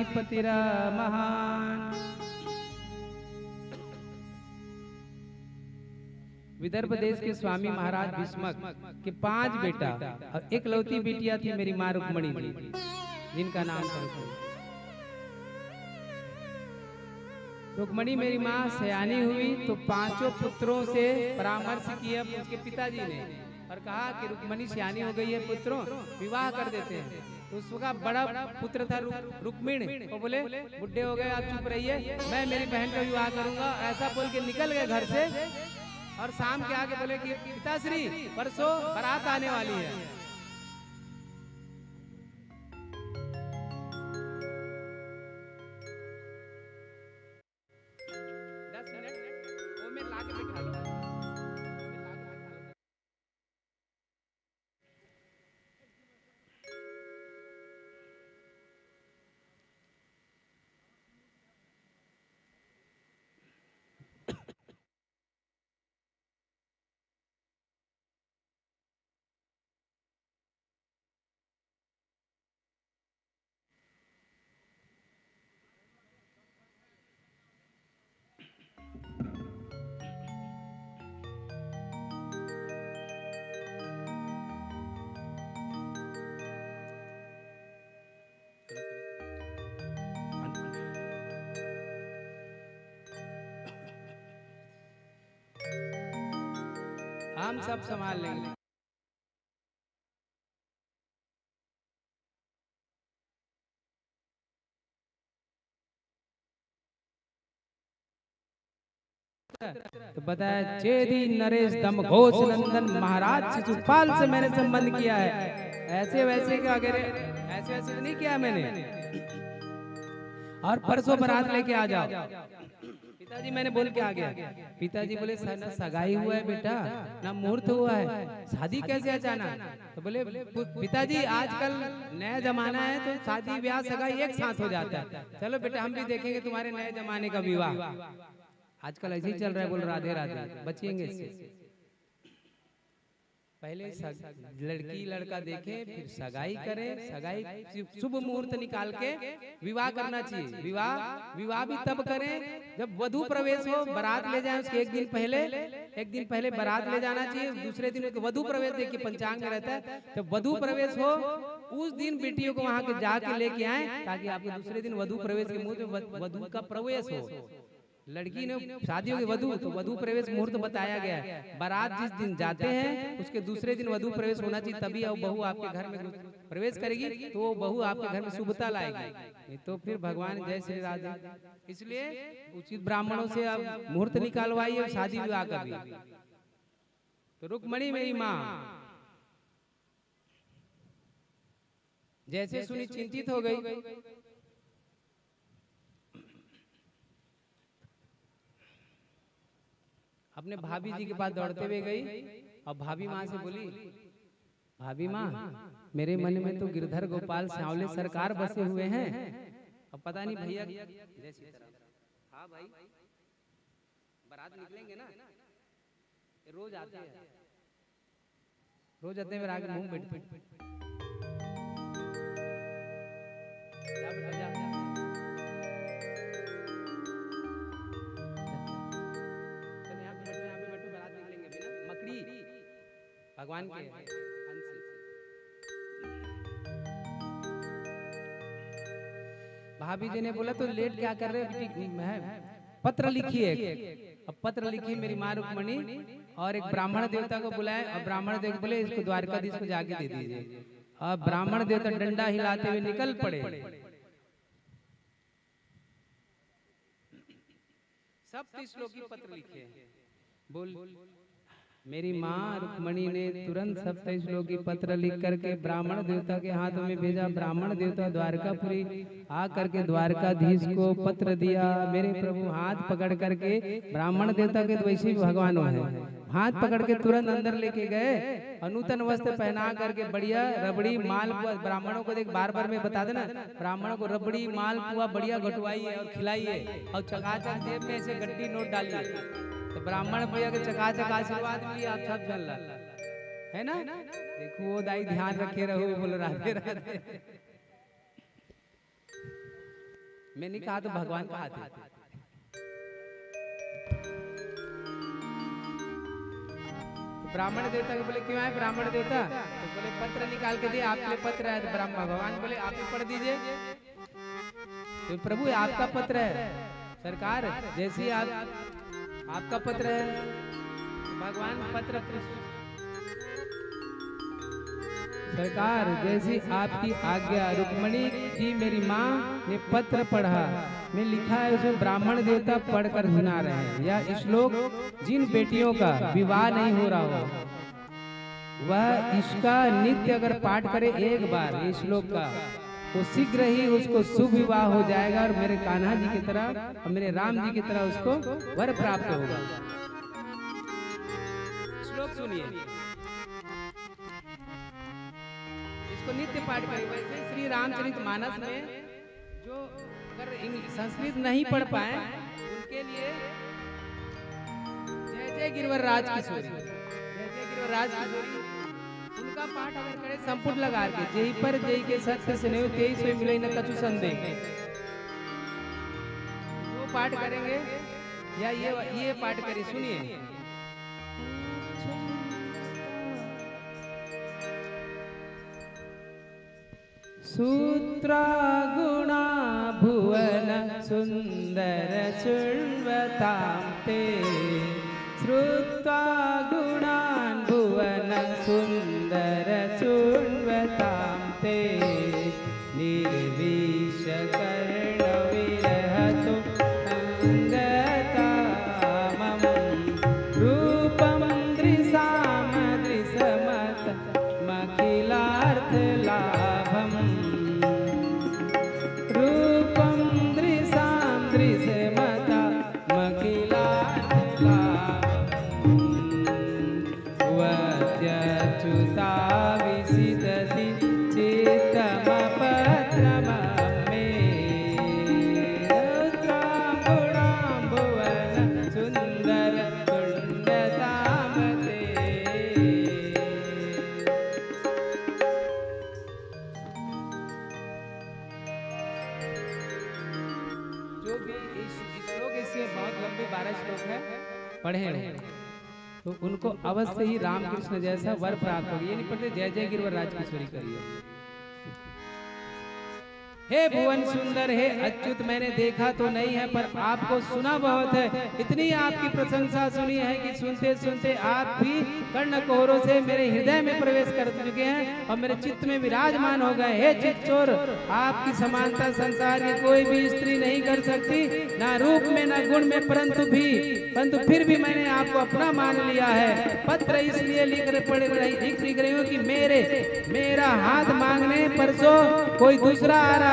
काशीपतिरा महान। विदर्भ देश के स्वामी महाराज भीष्मक के 5 बेटा और एक लौती बेटिया थी मेरी माँ रुक्मणी जी, जिनका नाम था रुक्मणी। मेरी माँ सयानी हुई तो 5 पुत्रों से परामर्श किया उसके पिताजी ने और कहा कि रुक्मणी सयानी हो गई है, पुत्रों विवाह कर देते हैं। तो उसका बड़ा पुत्र था रुक्मिण, वो बोले बुढ़े हो गए आप चुप रहिए, मैं मेरी बहन का विवाह करूंगा। ऐसा बोल के निकल गए घर से और शाम के आके बोले कि पिताश्री परसों बारात आने वाली है। हम सब संभाल लेंगे। तो बताया चेदी नरेश दम घोष नंदन महाराज शिशुपाल से मैंने संबंध किया है। ऐसे वैसे के वगैरह ऐसे वैसे नहीं किया मैंने। और परसों बारात लेके आ जाओ। पिताजी मैंने बोल के आ गया। पिताजी बोले ना सगाई हुआ है बेटा, ना मुहूर्त हुआ है, शादी कैसे अचानक। तो बोले पिताजी आजकल नया जमाना है तो शादी ब्याह सगाई एक साथ हो जाता है। चलो बेटा हम भी देखेंगे तुम्हारे नए जमाने का विवाह। आजकल ऐसे ही चल रहा है, बोल राधे राधे, बचिएंगे इससे। पहले लड़की लड़का देखे फिर सगाई करे, सगाई शुभ मुहूर्त निकाल के विवाह करना चाहिए। विवाह भी तब करें जब वधू प्रवेश हो, बारात ले जाए उसके एक दिन पहले बारात ले जाना चाहिए। दूसरे दिन वधू प्रवेश देखिए पंचांग में रहता है, जब वधू प्रवेश हो उस दिन बेटियों को वहां के जाके लेके आए ताकि आपके दूसरे दिन वधू प्रवेश के मुहूर्त में वधू का प्रवेश हो। लड़की ने शादियों के वधू तो वधू प्रवेश मुहूर्त बताया गया है। बारात जिस दिन जाते हैं उसके दूसरे दिन वधू प्रवेश होना चाहिए, तभी वो बहू आपके घर में प्रवेश करेगी तो वो बहू आपके घर में शुभता लाएगी। नहीं तो फिर भगवान जय श्री राधे। इसलिए उचित ब्राह्मणों से अब मुहूर्त निकालवाइए और शादी विवाह करिए। तो रुक्मणी मेरी माँ जैसे सुनी चिंतित हो गई। अपने भाभी जी के पास दौड़ते हुए गई और भाभी माँ से बोली, भाभी माँ मेरे मन में तो गिरधर गोपाल सांवले सरकार बसे हुए हैं। अब पता नहीं भैया जय सीताराम। हाँ भाई बारात निकलेंगे ना, रोज आते हैं, रोज आते हैं आगे मुंह बैठते जा बेटा जा। भगवान के भाभी जी ने बोला तो लेट क्या कर रहे बेटी, पत्र लिखिए। अब पत्र लिखी मेरी माँ रुक्मणी और एक ब्राह्मण देवता को बुलाए और ब्राह्मण देवता बोले इसको द्वारकाधीश को जाके दे दीजिए। और ब्राह्मण देवता डंडा हिलाते हुए निकल पड़े। सब 30 श्लोकी पत्र लिखे। बोल मेरी माँ रुक्मणी ने तुरंत 27 श्लोकी पत्र लिख करके ब्राह्मण देवता के हाथों में भेजा। ब्राह्मण देवता द्वारकापुरी आ करके द्वारकाधीश को पत्र दिया। मेरे प्रभु हाथ पकड़ करके, ब्राह्मण देवता के तो वैसे भी भगवानों है, हाथ पकड़ के तुरंत अंदर लेके गए। नूतन वस्त्र पहना करके बढ़िया रबड़ी मालपुआ, ब्राह्मणों को देख बार बार में बता देना, ब्राह्मणों को रबड़ी मालपुआ बढ़िया घटवाइए और खिलाइए और चकाचक जेब में ऐसे गड्डी नोट डालिए। तो ब्राह्मण भैया के चकाचक आशीर्वाद मिली, आप सब चल रहा है ना। देखो वो दाई ध्यान रखे रहो, बोलो राधे राधे। मैंने कहा तो भगवान कहा थे। ब्राह्मण देवता को बोले क्यों आए ब्राह्मण देवता? तो बोले पत्र निकाल के दिए, आपके लिए पत्र है। तो ब्राह्मण भगवान बोले आप ही पढ़ दीजिए। तो प्रभु आपका पत्र है सरकार, जैसे आपका पत्र है। भगवान पत्र सरकार जैसी आपकी आज्ञा। रुक्मणी जी मेरी माँ ने पत्र पढ़ा, में लिखा है उसमें ब्राह्मण देवता पढ़कर सुना रहे हैं। यह श्लोक जिन बेटियों का विवाह नहीं हो रहा हो वह इसका नित्य अगर पाठ करे एक बार इस श्लोक का, तो शीघ्र ही उसको शुभ विवाह हो जाएगा और मेरे कान्हा जी की तरह और मेरे राम जी की तरह उसको वर प्राप्त होगा। श्लोक सुनिए, इसको नित्य पाठ करें। वैसे श्री रामचरितमानस में जो अगर संस्कृत नहीं पढ़ पाए उनके लिए जय जय गिरवर राज किशोरी, जय जय गिरवर राज किशोरी उनका पाठ अगर करें संपुट लगा के, जय पर जय के सत्य से नहीं तेईस में मिले न कछु संदेह, वो पाठ करेंगे या ये पाठ करें। सुनिए, सूत्रा गुणा भुवन सुंदर शृण्वतां ते, श्रुत्वा गुणान् भुवन सुंदर शृण्वतां ते, निर्विश कर्ण विरहतो अंगतामं, रूपं दृशाम दृशमत मखिलार्थ लाभम्, रूपं दृशां दृशमता मखिलार्थ लाभम्, वद्यच्युता विसिदति चित्तमपत्रममे, रुद्रां गुणां भुवन सुन्दर तुण्डतां ते। जो भी इस श्लोक इससे बहुत लंबे 12 श्लोक है पढ़े हैं तो उनको अवश्य ही रामकृष्ण जैसा वर प्राप्त होगी। ये नहीं पढ़ते जय जय गिरवर राज किशोरी करिए। हे भुवन सुंदर, हे अच्युत, मैंने देखा तो नहीं है पर आपको सुना बहुत है। इतनी आपकी प्रशंसा सुनी है कि सुनते सुनते आप भी कर्ण कोहरों से मेरे हृदय में प्रवेश कर चुके हैं और मेरे चित्त में विराजमान हो गए। हे चित्तचोर, आपकी समानता संसार की कोई भी स्त्री नहीं कर सकती, ना रूप में ना गुण में, परंतु फिर भी मैंने आपको अपना मान लिया है। पत्र इसलिए लिख रही हूँ कि मेरा हाथ मांगने परसों कोई दूसरा आ रहा है।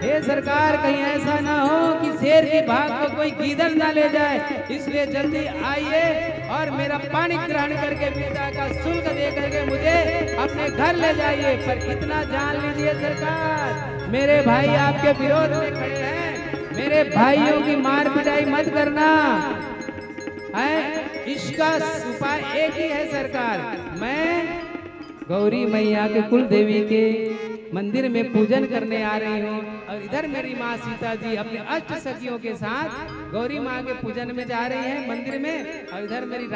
हे सरकार, कहीं ऐसा ना हो कि शेर की भाग को कोई गीदड़ ना ले जाए, इसलिए जल्दी आइए और मेरा पानी ग्रहण करके पिता का शुल्क दे करके मुझे अपने घर ले जाइए। पर इतना जान लीजिए सरकार, मेरे भाई आपके विरोध में खड़े हैं, मेरे भाइयों की मार पिटाई मत करना है। इसका उपाय एक ही है सरकार, मैं गौरी मैया के कुल देवी के मंदिर में पूजन करने आ रही हूँ और इधर मेरी माँ सीता जी अपने अष्ट सखियों के साथ गौरी माँ के पूजन में जा रही हैं मंदिर में, और इधर मेरी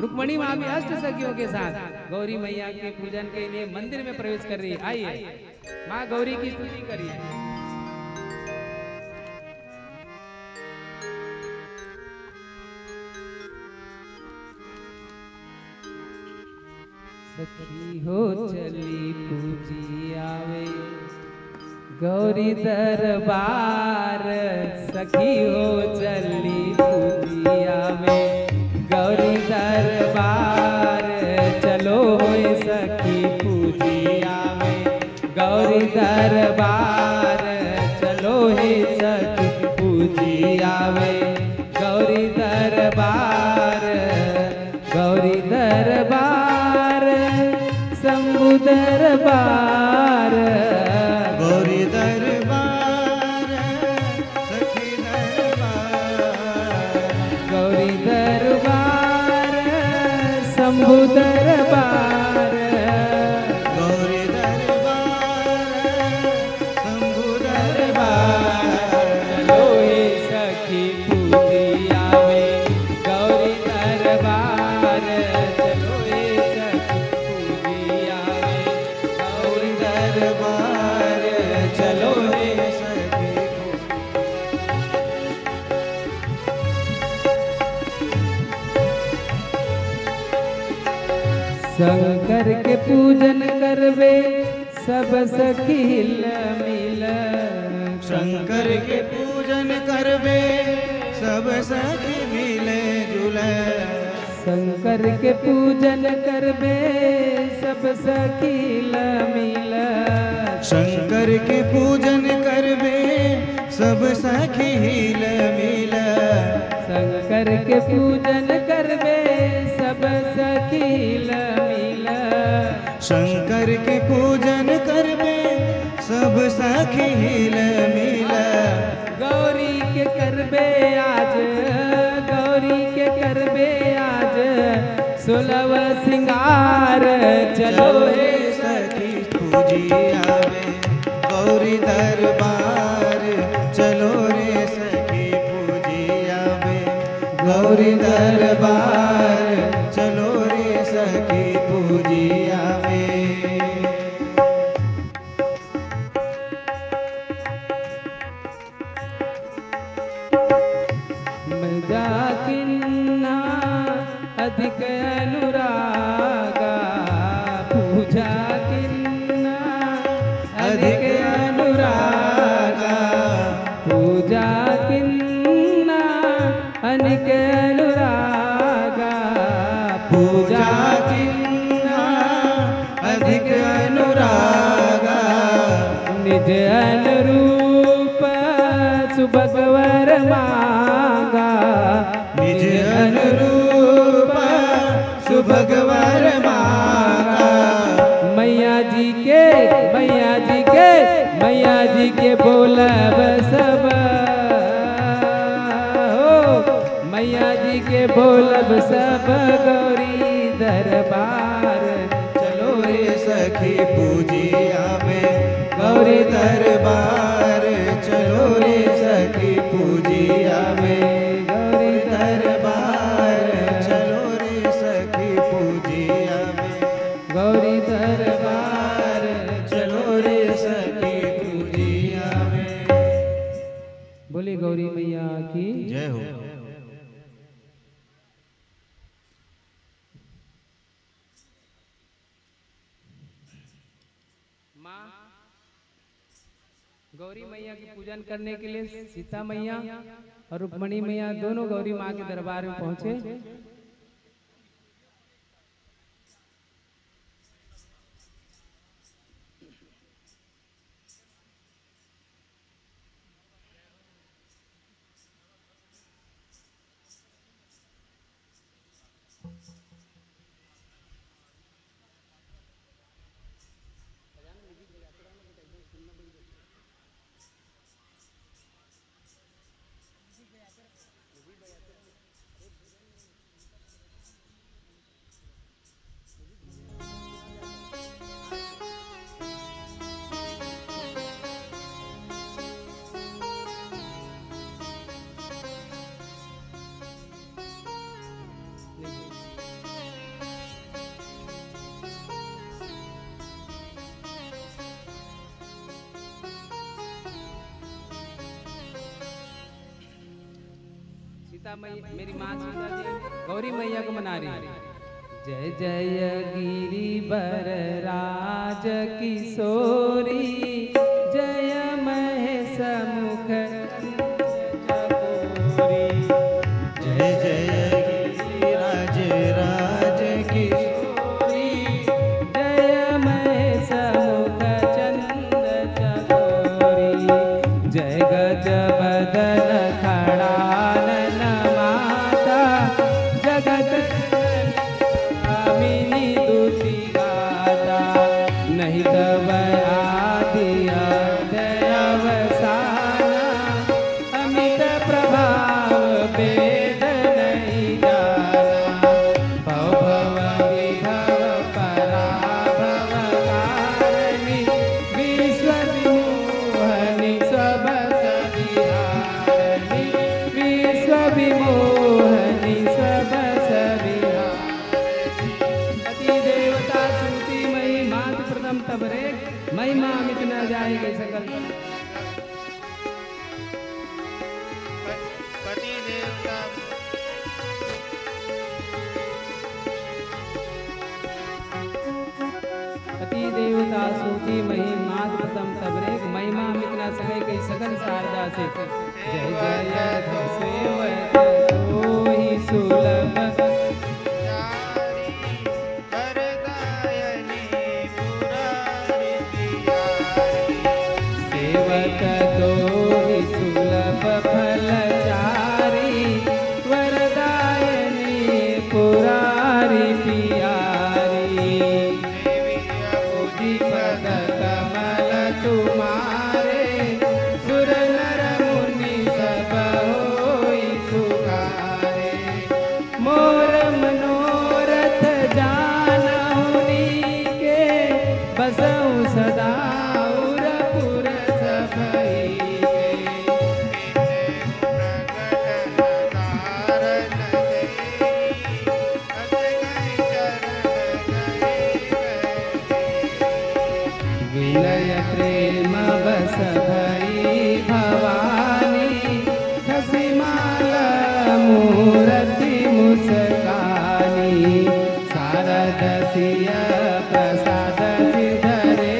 रुक्मणी माँ भी अष्ट सखियों के साथ गौरी मैया के पूजन के लिए मंदिर में प्रवेश कर रही है। आइए माँ गौरी की स्तुति करिए। सखी हो चली पूजी आवे गौरी दरबार, सखी हो चली पूजी आवे गौरी दरबार, चलो होए सखी पूजी आवे गौरी दरबार, चलो हे सखी पूजी आवे गौरी दरबार, गौरी दरबार शंभु दरबार, गौरी दरबार सखी दरबार, गौरी दरबार शंभु दरबार, गौरी दरबार शंभु शंकर के पूजन करबे सब सखी हिल मिल। शंकर के पूजन करबे सब सखी मिले जुले। शंकर के पूजन करबे सब सखी हिल मिल। शंकर के पूजन करबे सब सखी हिल मिल। शंकर के पूजन करबे सब सखी हिल मिल। शंकर के पूजन करबे सब सखी हिल मिल। गौरी के करबे आज, गौरी के करबे आज, 16 श्रृंगार चलो हे सखी पूजी आवे गौरी दरबार। चलो रे सखी पूजी आवे गौरी दरबार। चलो रे सखी पूजी आवे। मजा किन्ना अधिक अनुरागा, पूजा किन्ना अधिक अनुरागा, पूजा किन्ना अनिक अनुरागा, पूजा किन्ना अधिक अनुरागा। निज अनुरूप सुभगवर मांगा, निज अनुरूप सुभगवर मांगा। मैया जी के, मैया जी के, मैया जी के बोलब सब हो, मैया जी के बोलब सब गौरी दरबार। चलो रे सखी पूजी आवे गौरी दरबार। चलो रे सखी पूजी आवे गौरी दरबार। चलो रे सखी पूजी आवे गौरी दरबार। चलो रे सखी पूजी आवे। बोली गौरी मैया की जय हो। माँ गौरी मैया की पूजन करने के लिए सीता मैया और रुक्मणी मैया दोनों गौरी माँ के दरबार में पहुंचे। सीता मैया मेरी माँ सीता जी गौरी मैया को मना रही है। जय जय गिरिवर राज किशोरी, जय महेश मुख चकोरी। जय जय गिरिराज राज किशोरी, जय महेश मुख चंद चकोरी। जय गजबदन खड़ानन माता, जगत कामिनी दूती गाता। नहीं तब आदि अव्यय अवसाना, अमित प्रभाव वेद नहीं जाना। भव भव विभव पराभव कारिणी, विश्व विमोहनी सब सविहारिणी। देवता सूती मही मात प्रथम तबरे महिमा मितना सके कई सकल शारदा से जय जय सेवक होहि सुलभ सेवक दोहि सुलभ फलचारी वरदायनी पुरारी पियारी दीपक कमल तुम्हारे सुर नर मुनि सब होई सुखारे मोर मनोरथ जानहुनी के बसऊं सदा उरपुर सभई विनय प्रेम बस भई भवानी खसिमाल मूर्ति मुस्कानी शारद सिय प्रसाद सिधरे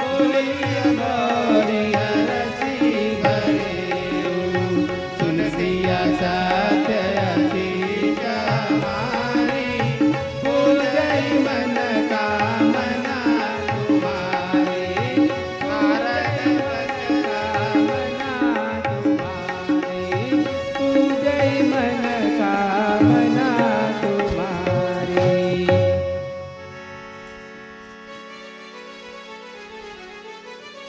बोलिय गौरिय रसी भरे सुन सिय सत्य अति हमारी पूजई मन कामना तुम्हारी भारत कामना तुम्हारी पूजई मन कामना तुम्हारी।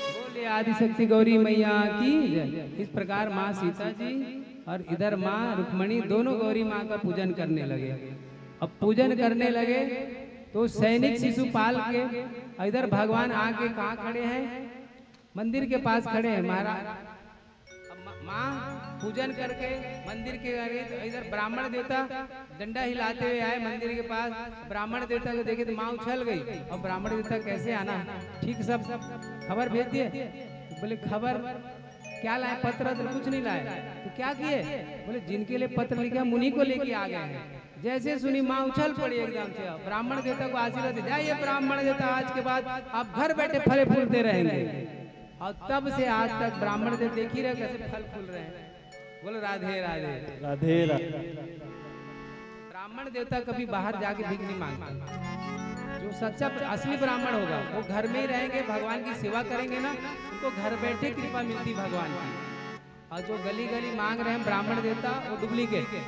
बोले आदिशक्ति गौरी मैया की जय। इस प्रकार माँ सीता जी और इधर माँ रुक्मणी दोनों गौरी माँ का पूजन करने लगे। अब पूजन करने लगे तो सैनिक शिशुपाल के इधर भगवान आके कहाँ खड़े हैं? मंदिर के पास खड़े हैं महाराज। अब माँ पूजन करके मंदिर के आगे तो इधर ब्राह्मण देवता डंडा हिलाते हुए आए मंदिर के पास। ब्राह्मण देवता को देखे तो माँ उछल गई। और ब्राह्मण देवता कैसे आना, ठीक सब खबर भेज दिए। बोले खबर क्या लाए? पत्र तो कुछ नहीं लाए। तो क्या किए? बोले जिनके लिए पत्र लिखा मुनि को लेके आ गए हैं। जैसे सुनी माँ उछल पड़ी एकदम से। ब्राह्मण देवता को आशीर्वाद दे, जाइए ब्राह्मण देवता आज के बाद आप घर बैठे फले फूलते रहेंगे। और तब से आज तक ब्राह्मण देवता देख ही रहे कैसे फल फूल रहे हैं। बोलो राधे राधे राधे राधे। ब्राह्मण देवता कभी बाहर जाके भीख नहीं मांगता। जो सच्चा असली ब्राह्मण होगा वो घर में ही रहेंगे, भगवान की सेवा करेंगे ना, उनको घर बैठे कृपा मिलती भगवान की। और जो गली गली मांग रहे हैं ब्राह्मण देवता, वो डुप्लीकेट है।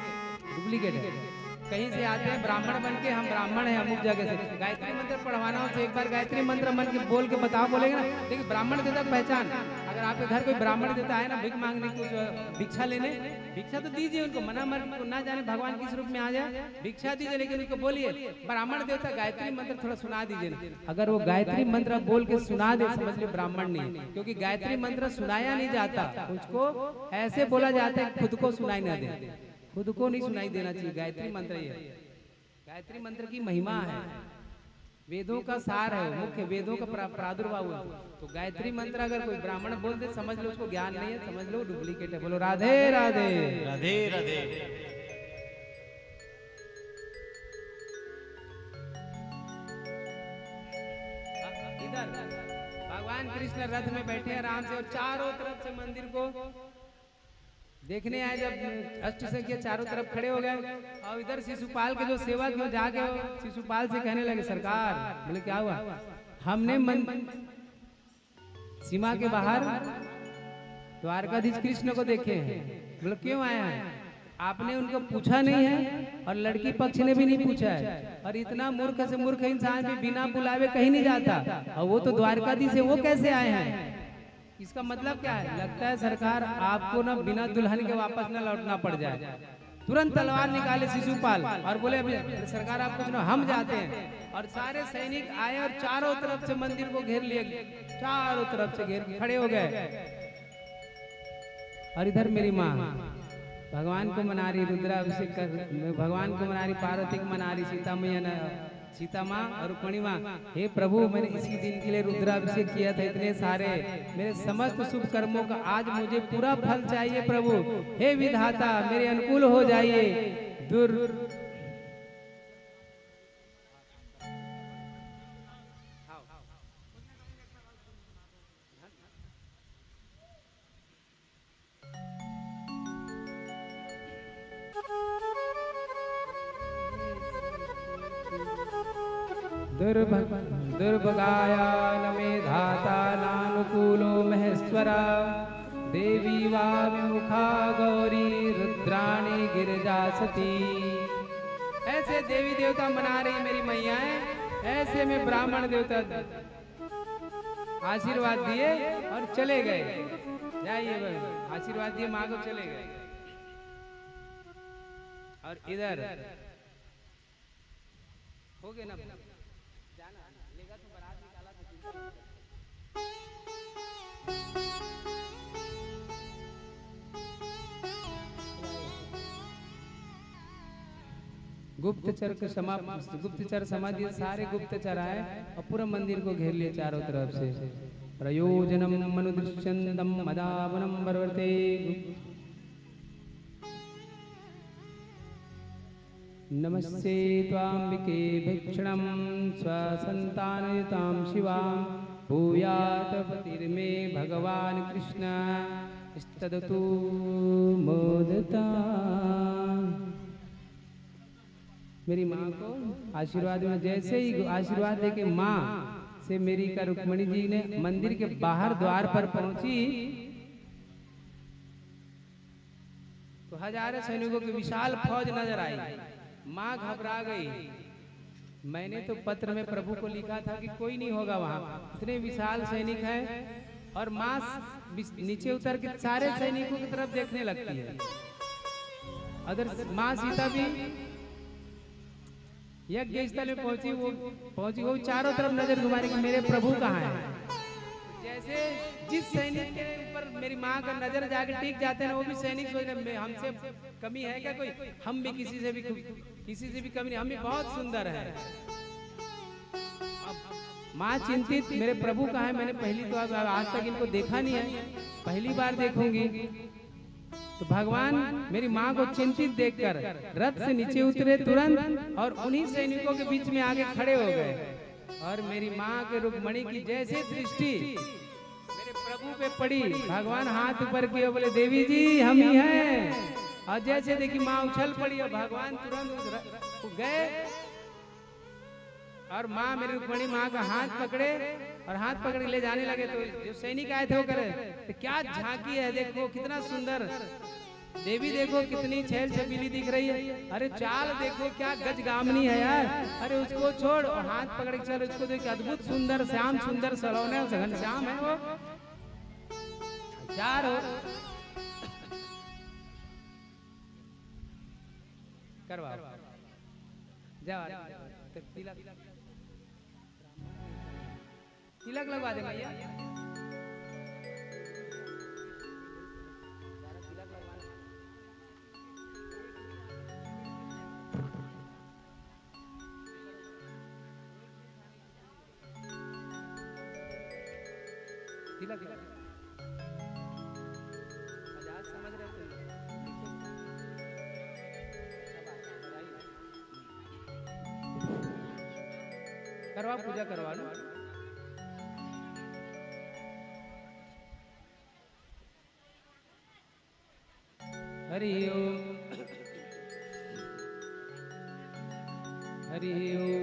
कहीं से आते हैं ब्राह्मण बन के, हम ब्राह्मण हैं अमुक जगह से, गायत्री मंत्र पढ़वाना हो तो एक बार गायत्री मंत्र मन के बोल के बताओ, बोलेंगे ना। देखिए ब्राह्मण देवता की पहचान, अगर आपके घर कोई ब्राह्मण देवता है ना भिख मांगने, कुछ भिक्षा लेने, भिक्षा तो दीजिए उनको, मना मत ना जाने भगवान किस रूप में आ जाए, भिक्षा दीजिए, लेकिन उनको बोलिए ब्राह्मण देवता गायत्री मंत्र थोड़ा सुना दीजिए ना। अगर वो गायत्री मंत्र बोल के सुना दे, समझ लो ब्राह्मण नहीं, क्योंकि गायत्री मंत्र सुनाया नहीं जाता, उसको ऐसे बोला जाता है खुद को सुनाई ना दे, खुद को नहीं सुनाई देना चाहिए। गायत्री मंत्र ये गायत्री मंत्र की महिमा है, वेदों का सार है, मुख्य वेदों का प्रादुर्भाव है। तो गायत्री मंत्र अगर कोई ब्राह्मण बोल दे, समझ लो उसको ज्ञान नहीं है, समझ लो डुप्लीकेट है। बोलो राधे राधे राधे राधे। इधर भगवान कृष्ण रथ में बैठे आराम से, और चारों तरफ से मंदिर को देखने आए। जब अष्ट संख्या चारों तरफ खड़े हो गए, और इधर शिशुपाल के जो सेवक हो जाके शिशुपाल से कहने लगे, सरकार, बोले क्या हुआ? हमने सीमा के बाहर द्वारकाधीश कृष्ण को देखे हैं। बोले क्यों आए हैं? आपने उनको पूछा नहीं है, और लड़की पक्ष ने भी नहीं पूछा है। और इतना मूर्ख से मूर्ख इंसान भी बिना बुलावे कहीं नहीं जाता, और वो तो द्वारकाधीश है, वो कैसे आए हैं? इसका मतलब क्या है? लगता है सरकार आपको ना बिना दुल्हन के वापस न लौटना पड़ जाए। तुरंत तलवार निकाले शिशुपाल और बोले अभी सरकार आप कुछ ना, हम जाते हैं। और सारे सैनिक आए और चारों तरफ से मंदिर को घेर लिए, चारों तरफ से घेर खड़े हो गए। और इधर मेरी माँ भगवान को मना रही, रुद्राभिषेक कर भगवान को मना रही, पार्वती को मना रही, सीता माँ और रुक्मिणी माँ, हे प्रभु मैंने इसी दिन के लिए रुद्राभिषेक किया था, इतने सारे मेरे समस्त शुभ कर्मों का आज मुझे पूरा फल चाहिए प्रभु, हे विधाता मेरे अनुकूल हो जाइए। दुर्भगायान मे धाता नानुकूलो महेश्वरा देवी वा विमुखा गौरी रुद्राणी गिरिजा सती। ऐसे देवी देवता मना रही मेरी मैया है, ऐसे में ब्राह्मण देवता आशीर्वाद दिए और चले गए। जाइए आशीर्वाद दिए माँ को, चले गए। और इधर हो गए ना, जाना लेगा तो बारात निकाला तो गुप्तचर के समाप्त, गुप्तचर समाधि सारे गुप्तचर आए और पूरा मंदिर को घेर लिए चारों तरफ से। प्रयोजनम मनुदृश्यंदम मदावनम वर्वर्ते। नमस्ते त्वाम्बिके भीक्षणं स्वसंतानयुतां शिवां भूयात् पतिर्मे भगवान् कृष्ण स्तदतु मोदता। मेरी माँ को आशीर्वाद में, जैसे ही आशीर्वाद देके माँ से मेरी का रुक्मणी जी ने मंदिर के बाहर द्वार पर पहुंची तो हजारों सैनिकों की विशाल फौज नजर आई। माँ घबरा गई। मैंने तो पत्र में प्रभु को लिखा था कि कोई नहीं होगा वहां, इतने विशाल सैनिक हैं। और माँ नीचे उतर के सारे सैनिकों की तरफ देखने लगती है। अदर माँ सीता भी यज्ञ स्थल में पहुंची वो चारों तरफ नजर घुमा रही कि मेरे प्रभु कहाँ हैं। जैसे जिस सैनिक के ऊपर मेरी माँ का नजर जाके टिक जाते हैं वो भी सैनिक सोच रहे हमसे कमी है क्या कोई, हम भी किसी से भी कमी नहीं, हम भी बहुत सुंदर है। माँ चिंतित मेरे प्रभु कहाँ है, मैंने पहली तो आज तक इनको देखा नहीं है, पहली बार देखूंगी। तो भगवान मेरी माँ को चिंतित देखकर रथ से नीचे उतरे तुरंत और उन्हीं सैनिकों के बीच में आगे खड़े हो गए। और मेरी माँ के रुक्मणी की जैसे दृष्टि मेरे प्रभु पे पड़ी, भगवान हाथ ऊपर किए बोले देवी जी हम ही हैं। और जैसे देखी माँ उछल पड़ी और भगवान तुरंत गए और माँ मेरी रुक्मणी माँ का हाथ पकड़े और हाथ पकड़ के ले जाने लगे। तो जो सैनिक आए थे वो करे तो क्या झांकी है, देखो कितना सुंदर देवी, देखो कितनी छैल छबीली दिख रही है। अरे चाल देखो क्या गजगामनी है यार, अरे उसको छोड़ और हाथ पकड़ के चल, उसको देख अद्भुत सुंदर श्याम सुंदर सलोने सघन श्याम है वो। चार हो करवा जाओ तिलक लगवा दे भैया। तिलक आजाद समझ रहे हो करवा, पूजा करवा लो। हरि ओम हरि ओम।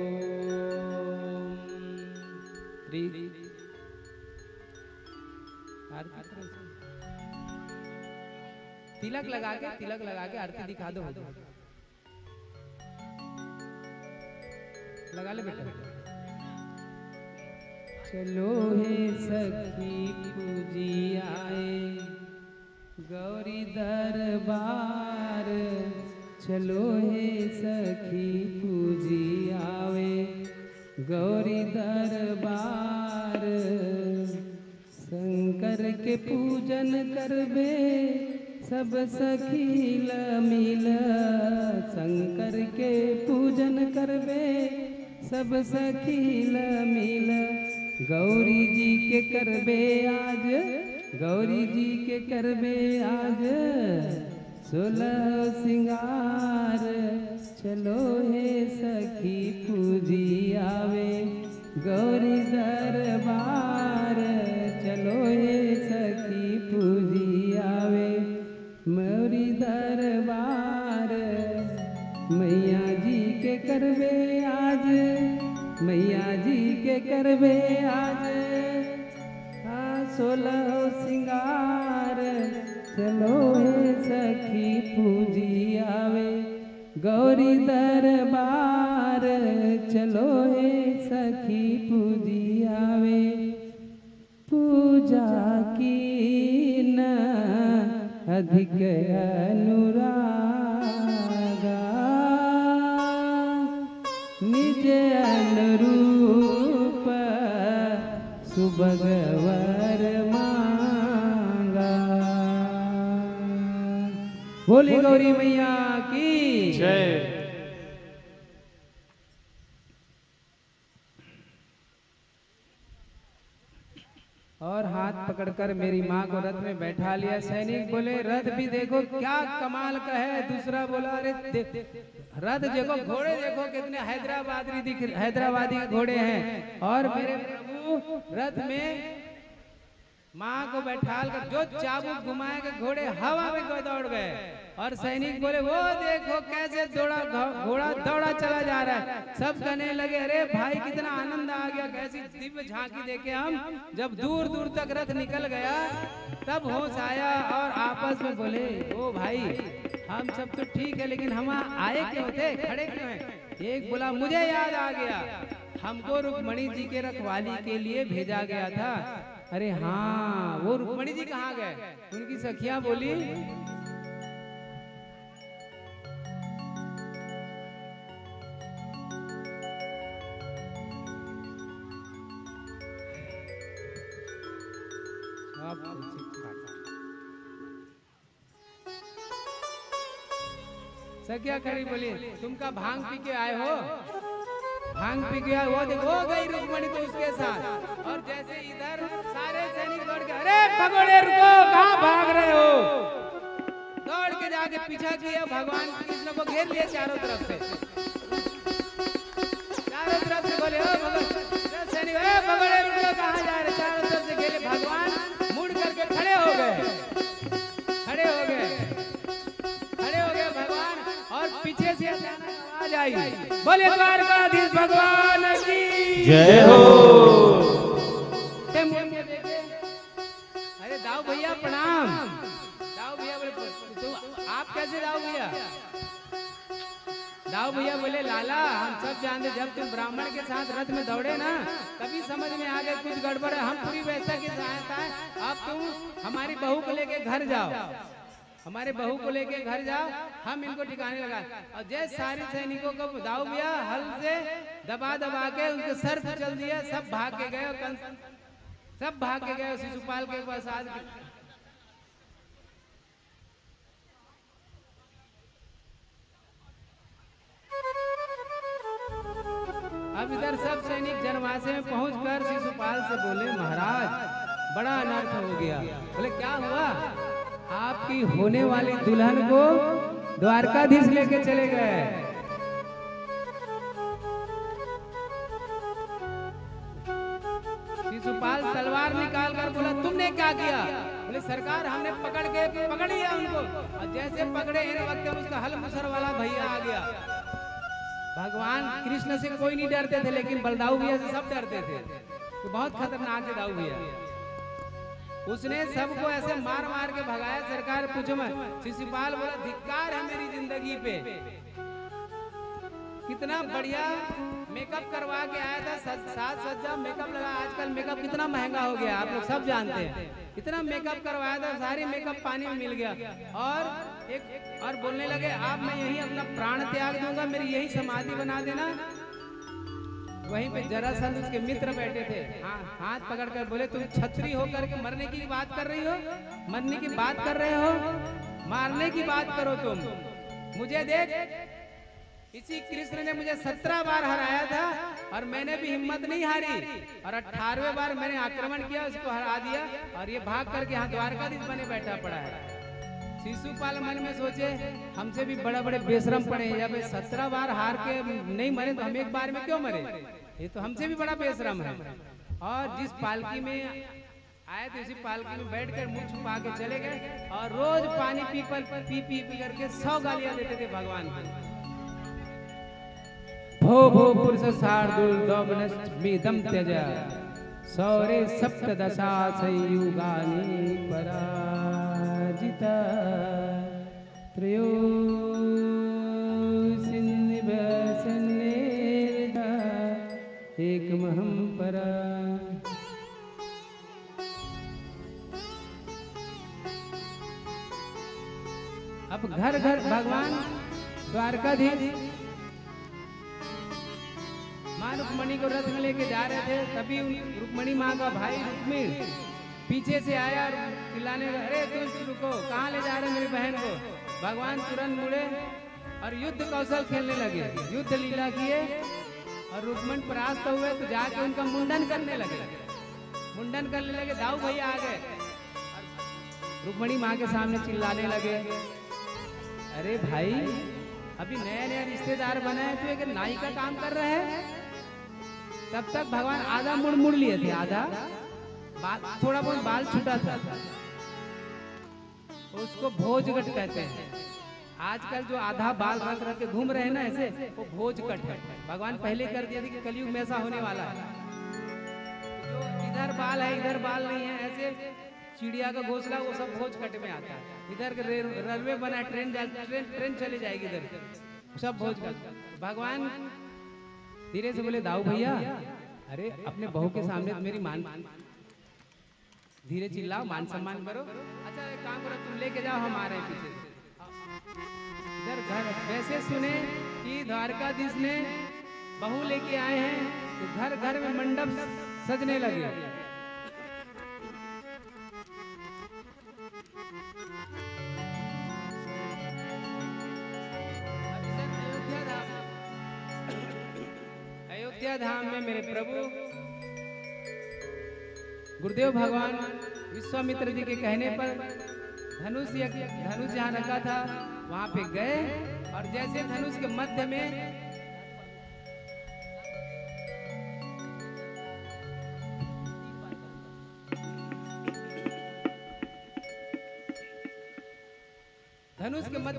तिलक लगा के आरती दिखा दो। लगा ले बेटा। चलो हे सखी पूजी आए गौरी दरबार, चलो हे सखी पूजी आवे गौरी दरबार। शंकर के पूजन करबे सब सखी मिल, शंकर के पूजन करबे सब सखी मिल। गौरी जी के करबे आज, गौरी जी के करबे आज 16 सिंगार। चलो हे सखी पूजी आवे गौरी दरबार, चलो हे सखी पूजी आवे गौरी दरबार। करबे आज 16 सिंगार, चलो हे सखी पूजी आवे गौरी दरबार, चलो हे सखी पूजी आवे। पूजा की न अधिक अनुरागा, निज अनुरूप सुभगवर मांगा। बोली गौरी मैया की जय। और हाथ पकड़कर मेरी माँ को रथ में बैठा लिया। सैनिक बोले रथ भी देखो क्या कमाल का है। दूसरा बोला अरे रथ देखो, घोड़े देखो कितने हैदराबादी के घोड़े हैं। और मेरे प्रभु रथ में माँ को बैठाल कर जो चाबुक घुमाए के घोड़े हवा में दौड़ गए। और सैनिक बोले वो देखो कैसे घोड़ा दौड़ा चला जा रहा है। सब कहने लगे अरे भाई कितना आनंद आ गया, कैसी दिव्य झांकी देखे हम। जब दूर दूर तक रथ निकल गया तब होश आया और आपस में बोले ओ भाई हम सब तो ठीक है लेकिन हम आए क्यों थे, खड़े क्यों हैं। एक बोला मुझे याद आ गया, हमको रुक्मणी जी के रखवाली के लिए भेजा गया था। अरे हाँ वो रुक्मणी जी कहाँ गए। उनकी सखियां बोली सखिया खड़ी बोली तुम का भांग पी के आए हो। भांग पी के आए, वो देखो गई रुक्मणी तो उसके साथ। और जैसे इधर सारे सैनिक दौड़ के अरे भगोड़े रुको कहाँ भाग रहे हो। दौड़ के जाके पीछा किया, भगवान कृष्ण को घेर लिया चारों तरफ से। चारों तरफ से बोले ओ सैनिक भगोड़े रुको कहाँ जा रहे। चारों तरफ से घेरे, भगवान मुड़ करके खड़े हो गए भगवान। और पीछे से आवाज आई बोले द्वारकाधीश भगवान की जय हो। अरे दाऊ भैया प्रणाम। दाऊ भैया बोले तो आप कैसे दाऊ भैया। दाऊ भैया बोले लाला हम सब जानते जब तुम ब्राह्मण के साथ रथ में दौड़े ना तभी समझ में आ गया कुछ गड़बड़ है। हम पूरी व्यवस्था की सहायता है, अब तुम हमारी बहू को लेके घर जाओ, हमारे बहू को लेके घर जाओ, हम इनको ठिकाने लगा। और जैसे सारे सैनिकों को दाऊ भैया हल से दबा दबा के उनके सर पे चल दिया। सब भाग के गए, सब भाग के गए शिशुपाल के पास। आज अब इधर सब सैनिक जनवासे में पहुंचकर शिशुपाल से बोले महाराज बड़ा अनर्थ हो गया। बोले क्या हुआ। आपकी होने वाली दुल्हन को द्वारकाधीश लेके चले गए। शिशुपाल तलवार निकाल कर बोला तुमने क्या किया। बोले सरकार हमने पकड़ लिया उनको। और जैसे पकड़े इन वक्त उसका हल मुसर वाला भैया आ गया। भगवान कृष्ण से कोई नहीं डरते थे लेकिन बलदाऊ भैया से सब डरते थे। तो बहुत खतरनाक है दाऊ भैया। उसने सबको ऐसे मार मार के भगाया। सरकार पूछो मत। शिशुपाल बोला धिक्कार है मेरी जिंदगी पे। कितना बढ़िया मेकअप करवा के आया था, साज सज्जा मेकअप लगा। आजकल मेकअप कितना महंगा हो गया आप लोग सब जानते हैं। इतना मेकअप करवाया था, सारी मेकअप पानी में मिल गया। और बोलने लगे आप मैं यही अपना प्राण त्याग दूंगा, मेरी यही समाधि बना देना। वहीं पे जरासंध उसके मित्र बैठे थे। हाथ पकड़कर बोले तुम छत्री होकर के मरने की बात कर रही हो, मरने की बात कर रहे हो, मारने की बात करो तुम। मुझे देख इसी कृष्ण ने मुझे 17 बार हराया था और मैंने भी हिम्मत नहीं हारी। और 18वें बार मैंने आक्रमण किया, उसको हरा दिया। और ये भाग करके यहाँ द्वारकाधीश बने बैठा पड़ा है। शिशुपाल मन में सोचे हमसे भी बड़े बड़े बेशरम पड़े। जब 17 बार हार के नहीं मरे तो हम एक बार में क्यों मरे। ये तो हमसे भी बड़ा बेशरम है। और जिस पालकी में आए थे उसी पालकी में बैठकर मुंह छुपा के चले गए। और रोज पानी पी करके 100 गालियां देते थे भगवान को। भो भो पुरुष शार्दूल दौमनस्मिदं त्यज सौरे सप्तदशा संयुगानि पराजिता त्रयोसिन्निभसन्नेरजा एकमहं परा। अब घर घर भगवान द्वारकाधीश माँ रुक्मणी को रथ में लेके जा रहे थे, तभी रुक्मणी माँ का भाई रुक्मिण पीछे से आया और चिल्लाने लगा, अरे दुष्ट रुको, कहाँ ले जा रहे मेरी बहन को। भगवान तुरंत मुड़े और युद्ध कौशल खेलने लगे, युद्ध लीला किए और रुक्मण परास्त हुए तो जाके उनका मुंडन करने लगे। मुंडन करने लगे, दाऊ भैया आ गए, रुक्मणी माँ के सामने चिल्लाने लगे, अरे भाई अभी नया नया रिश्तेदार बना है, तू एक नाई का काम कर रहा है। तब तक भगवान आधा मुड़ लिए थे, आधा थोड़ा बहुत बाल छूटा था, उसको भोजगट कहते हैं। आजकल जो आधा बाल रख रख के घूम रहे हैं ना ऐसे, वो भोजगट है। भगवान पहले कर दिया था कि कलयुग में ऐसा होने वाला है, जो इधर बाल है इधर बाल नहीं है, ऐसे चिड़िया का घोंसला वो सब भोजगट में आता है। इधर रेलवे बना, ट्रेन चली जाएगी इधर, सब भोजगट। भगवान धीरे से बोले, दाऊ भैया अरे अपने बहू के सामने मेरी मान, धीरे चिल्लाओ, मान सम्मान करो। अच्छा एक काम करो, तुम लेके जाओ, हम आ रहे हैं पीछे इधर घर। वैसे सुने कि द्वारकाधीश ने बहू लेके आए हैं, तो घर घर में मंडप सजने लगे। अयोध्या धाम में मेरे प्रभु गुरुदेव भगवान विश्वामित्र जी के कहने पर धनुष यहाँ रखा था, वहां पे गए और जैसे धनुष के मध्य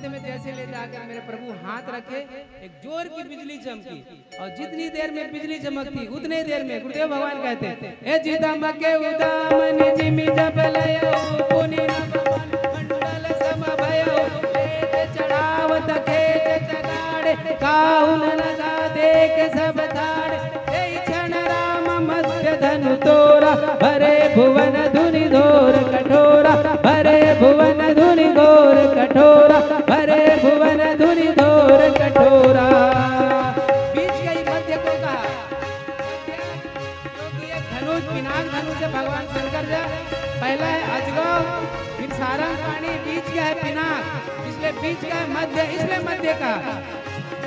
में जैसे ले जाकर मेरे प्रभु हाथ रखे, एक जोर की बिजली चमकी और जितनी देर में बिजली चमकती उतने देर में गुरुदेव भगवान कहते, ए जिदमके उदामन जिमि जब लयो पुनि मंडल समभयो लेत चढ़ावत खेत चगाड़े काहुन लगा देख सब ताड़े जय क्षण राम मध्य धनु तोरा भरे भुवन धुनि धोर कठोरा भरे भुवन धुनि घोर कठोरा भरे भुवन धुनि धोर कठोरा। बीच का ही मध्य को कहा, क्योंकि ये धनुष पिनाक धनुष है भगवान शंकर जी। पहला है अजगौ, फिर सारंग पाणी, बीच का है पिनाक, इसलिए बीच का है मध्य, इसलिए मध्य का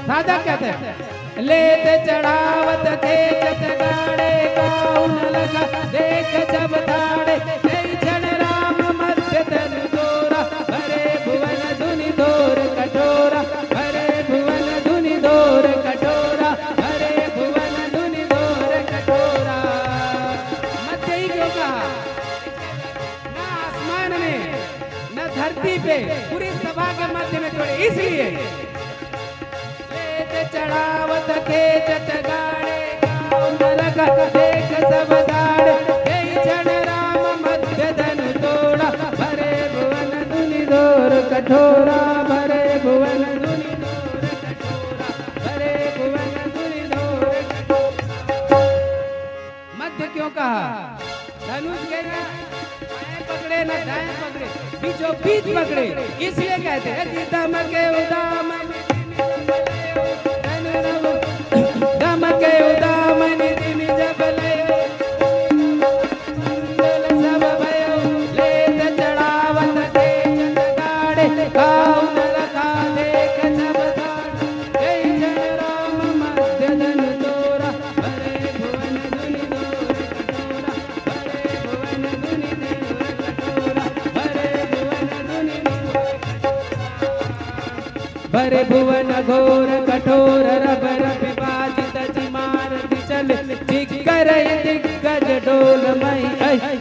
साधक कहते हैं। लेत चढ़ावत खेत गाड़े काहुन लगा देख जब ताड़े जय क्षण राम मध्य धनु तोरा भरे भुवन धुनि धोर कठोरा भरे भुवन धुनि धोर कठोरा भरे भुवन धुनि धोर कठोरा। मध्य ही क्यों कहा? न आसमान में न धरती पे, पूरी सभा के मध्य में थोड़े, इसलिए चढ़ावत खेत गाड़े काहुन लगा देख सब ताड़े जय क्षण राम मध्य धनु तोड़ा भरे भुवन धुनि धोर कठोरा भरे भुवन धुनि धोर कठोरा भरे भुवन धुनि धोर कठोरा। मध्य क्यों कहा? धनुष के बाएं पकड़े न दाएं पकड़े, बीचों बीच पकड़े, इसलिए कहते हैं जिदमके उदामन दमके उदामन जिमि जब लयो मंडल सब भयो लेत चढ़ावत खेत गाड़े काहुन लगा देख सब ताड़े जय क्षण राम मध्य धनु तोरा भरे भुवन धुनि धोर कठोरा भरे भुवन धुनि धोर कठोरा भरे भुवन धुनि धोर कठोरा भरे भुवन घोर कठोर रबर विभाजित चिमार चल चिकर दिग्गज डोल मई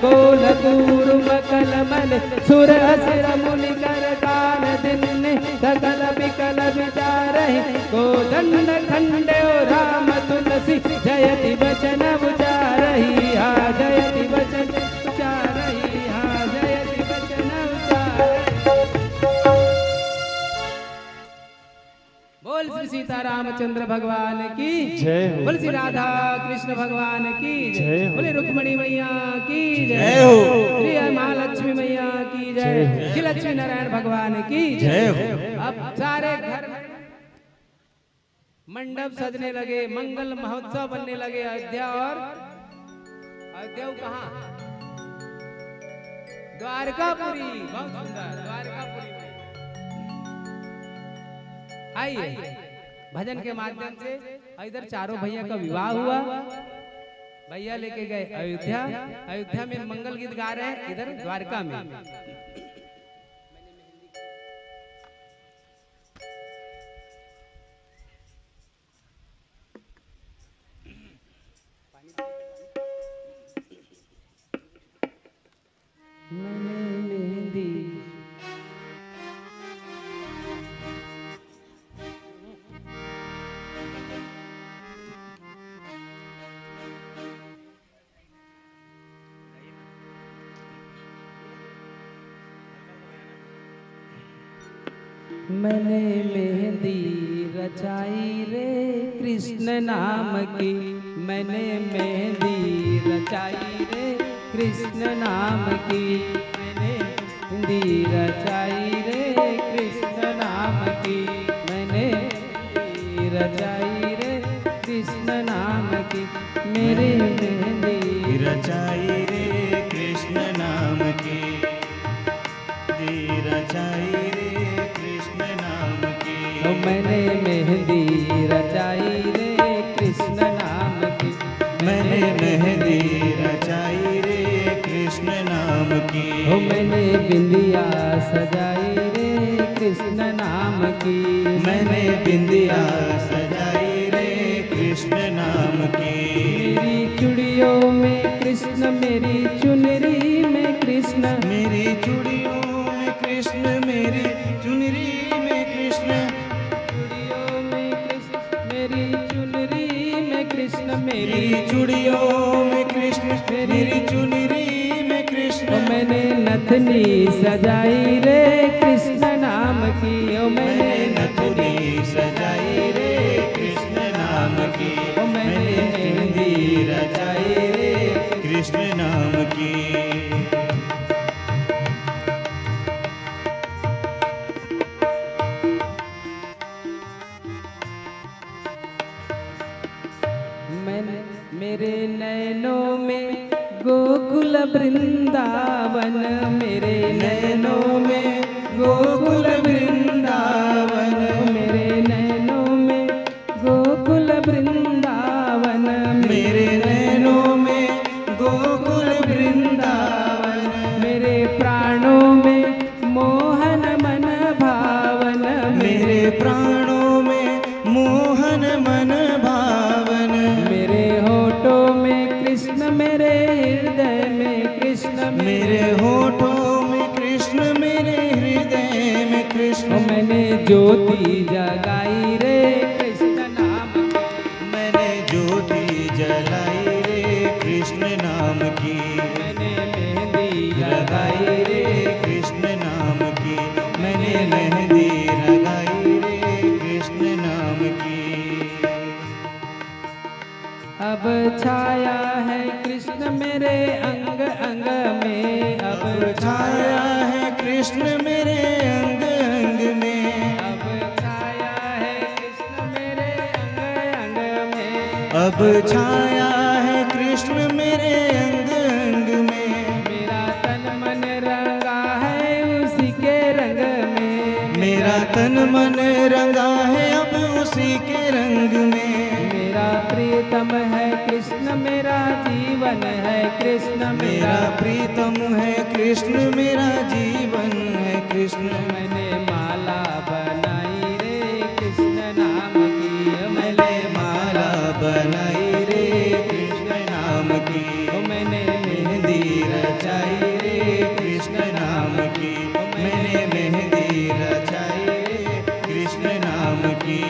गोल दूर मकल मल सुर असुर मुनि कर काल दिन सकल विकल विचार रही कोदंड खंडे राम तुलसी जयति वचन उचारही हा जयति वचन उचारही हा जयति वचन उचारही। बोल श्री सीता रामचंद्र भगवान की जय हो। बोल श्री राधा कृष्ण भगवान की जय हो। बोले रुक्मणी मैया की जय हो। श्री महालक्ष्मी मैया की जय हो। जय श्री लक्ष्मी नारायण भगवान की जय हो। अब सारे घर में मंडप सजने लगे, मंगल महोत्सव बनने लगे। अयोध्या और अयोध्या कहाँ? द्वारकापुरी, बहुत सुंदर द्वारकापुरी में। आइए भजन के माध्यम से इधर चारों भैया का विवाह हुआ, भैया लेके गए अयोध्या। अयोध्या में मंगल गीत गा रहे हैं, इधर द्वारका में। मैंने मेहंदी रचाई रे कृष्ण नाम की, मैंने मेहंदी रचाई रे कृष्ण नाम की, मैंने मेहंदी रचाई रे कृष्ण नाम की, मैंने मेहंदी रचाई रे कृष्ण नाम की, मेरी मेहंदी रचाई रे कृष्ण नाम की, रचाई रे कृष्ण नाम की। मैंने मेहंदी रचाई रे कृष्ण नाम की, मैंने मेहंदी रचाई रे कृष्ण नाम की। मैंने बिंदिया सजाई रे कृष्ण नाम की, मैंने बिंदिया सजाई रे कृष्ण नाम की। मेरी चूड़ियों में कृष्ण, मेरी चुनरी में कृष्ण, मेरी चूड़ियों में कृष्ण, मेरी चुनरी में कृष्ण, चूड़ियों में कृष्ण, मेरी चुनरी में कृष्ण, मेरी चूड़ियों में कृष्ण, मेरी चुनरी में कृष्ण। मैंने नथनी सजाई रे कृष्ण नाम की, मैंने नथुनी सजाई रे कृष्ण नाम की, मैंने मेहंदी रचाई रे कृष्ण नाम की। मेरे नैनों में गोकुल वृंदावन, मेरे नैनों में गोकुल वृंदावन, मेरे नैनों में गोकुल वृंदावन, मेरे नैनों में गोकुल वृंदावन, मेरे प्राणों में मोहन मन भावन, मेरे प्राणों में मोहन मन भावन, मेरे होठों में कृष्ण, मेरे हृदय में कृष्ण, मेरे होठों में कृष्ण, मेरे हृदय में कृष्ण। मैंने ज्योति जगाई रे कृष्ण नाम की, मैंने ज्योति जलाई रे कृष्ण नाम की, मैंने मेहंदी लगाई रे कृष्ण नाम की, मैंने मेहंदी लगाई रे कृष्ण नाम की। अब छाया है कृष्ण मेरे अंग अंग में, अब छाया है कृष्ण मेरे अंग अंग में, अब छाया है कृष्ण मेरे अंग अंग में, अब छाया है कृष्ण मेरे अंग अंग में। मेरा तन मन रंगा है उसी के रंग में, मेरा तन मन रंगा है अब उसी के रंग में। मेरा प्रीतम है कृष्ण, मेरा जीवन है कृष्ण, मेरा प्रीतम है कृष्ण, मेरा जीवन है कृष्ण। मैंने माला बनाई रे कृष्ण नाम की, मैंने माला बनाई रे कृष्ण नाम की, मैंने मेहंदी रचाई रे कृष्ण नाम की, मैंने मेहंदी रचाई रे कृष्ण नाम की।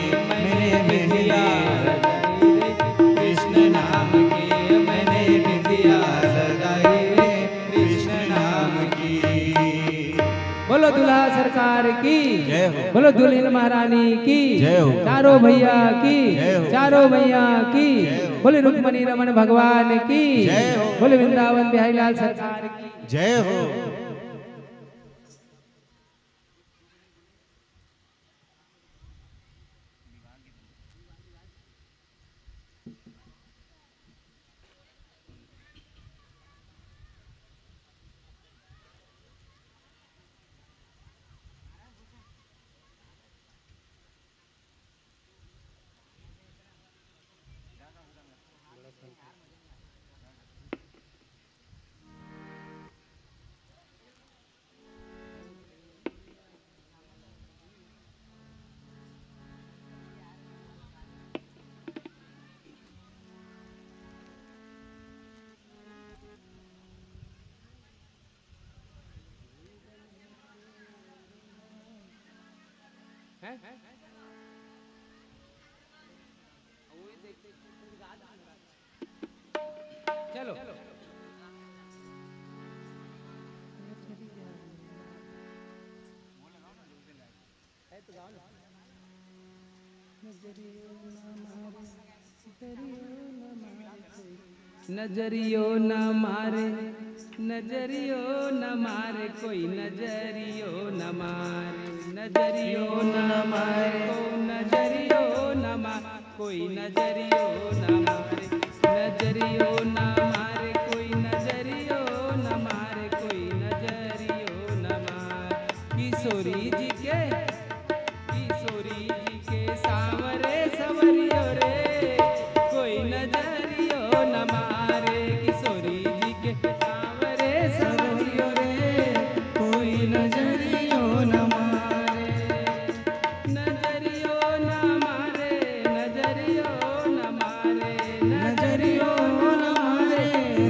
बोलो दूल्हा सरकार की जय हो। बोलो दुल्हन महारानी की जय हो। चारों भैया की जय हो। चारों भैया की जय हो। बोले रुक्मणी रमन भगवान की जय हो। बोले वृंदावन बिहारी लाल सरकार की जय हो। चलो नजरियो न मारे नजरियो न मारे कोई नजरियो न मारे नजरियो न मारे नजरियो न मारे कोई नजरियो न मारे नजरियो न मारे कोई नजरियो न मारे कोई नजरियो न मारे किशोरी जी के सांवरे सवरियो रे कोई नजरियो न मारे किशोरी जी के सांवरे सवरियो रे कोई नजरियो न मारे नजरियो न मारे नजरियो न मारे नजरियो न मारे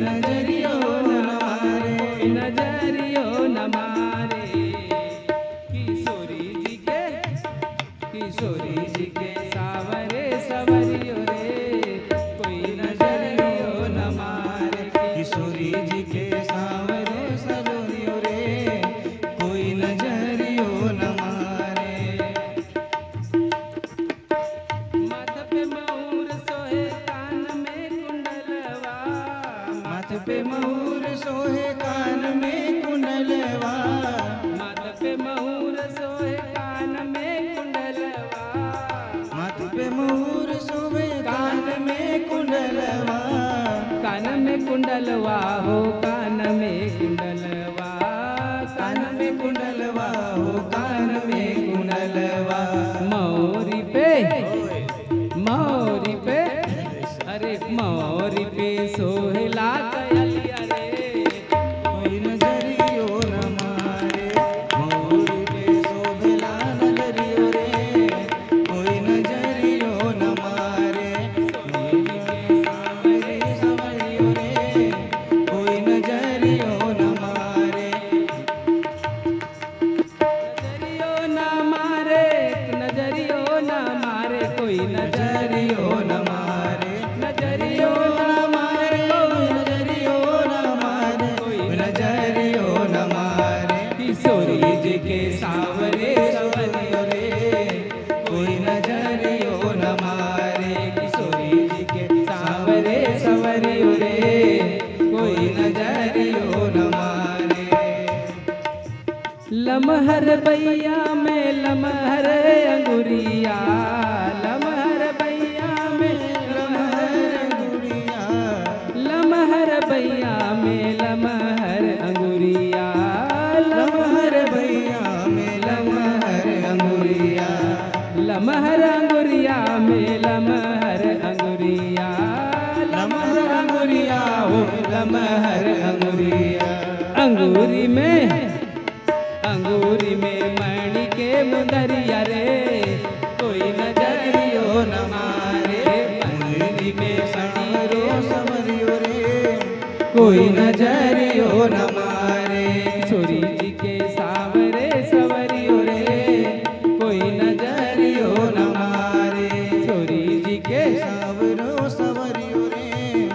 नजरियो न मारे नजरियो न मारे किशोरी जी के सावरे सवरियो रे कोई नजरियो न मारे किशोरी जी के सांवरे सवरियो रे कोई नजरियो न मारे माथ पे मयूर सोहे कान में कुंडलवा माथ पे मयूर सोहे कान में कुंडलवा माथ पे मयूर सोहे कान में कुंडलवा माथ पे मयूर सोहे कान में कुंडलवा कान में कुंडलवा हो कान में कुंडलवा कान में कुंडलवा हो कान में कुंडलवा मौरी पे अरे मौरी पे सोहला कयलिया रे कोई नजरियो न मारे मोर पे शोभला नजरियो रे कोई नजरियो न मारे सांवरे सवरियो रे कोई नजरियो न मारे नजरियो न मारे नजरियो न मारे कोई नजरियो न मारे नजरियो न मारे नजरियो न मारे कोई नजरियो न मारे किशोरी जी के सावरे सवरियो रे कोई नजरियो न मारे किशोरी जी के सावरे सवरियो रे कोई नजरियो न मारे लमहर बैया में लमहर अंगुरिया लमहर बैया में लमहर गुड़िया लमहर बैया में लमहर अंगुरिया लमहर भैया में लमहर अंगुरिया लमहर अंगुरिया में लमहर अंगुरिया लमहर अंगुरिया हो लमहर अंगुरिया अंगूरी में मणि के मुंदरिया रे कोई नजरियो न मारे अंगूरी में सांवरो सवरियो रे कोई नजरियो न मारे किशोरी जी के सावरे सवरियो रे कोई नजरियो न मारे किशोरी जी के सांवरो सवरियो रे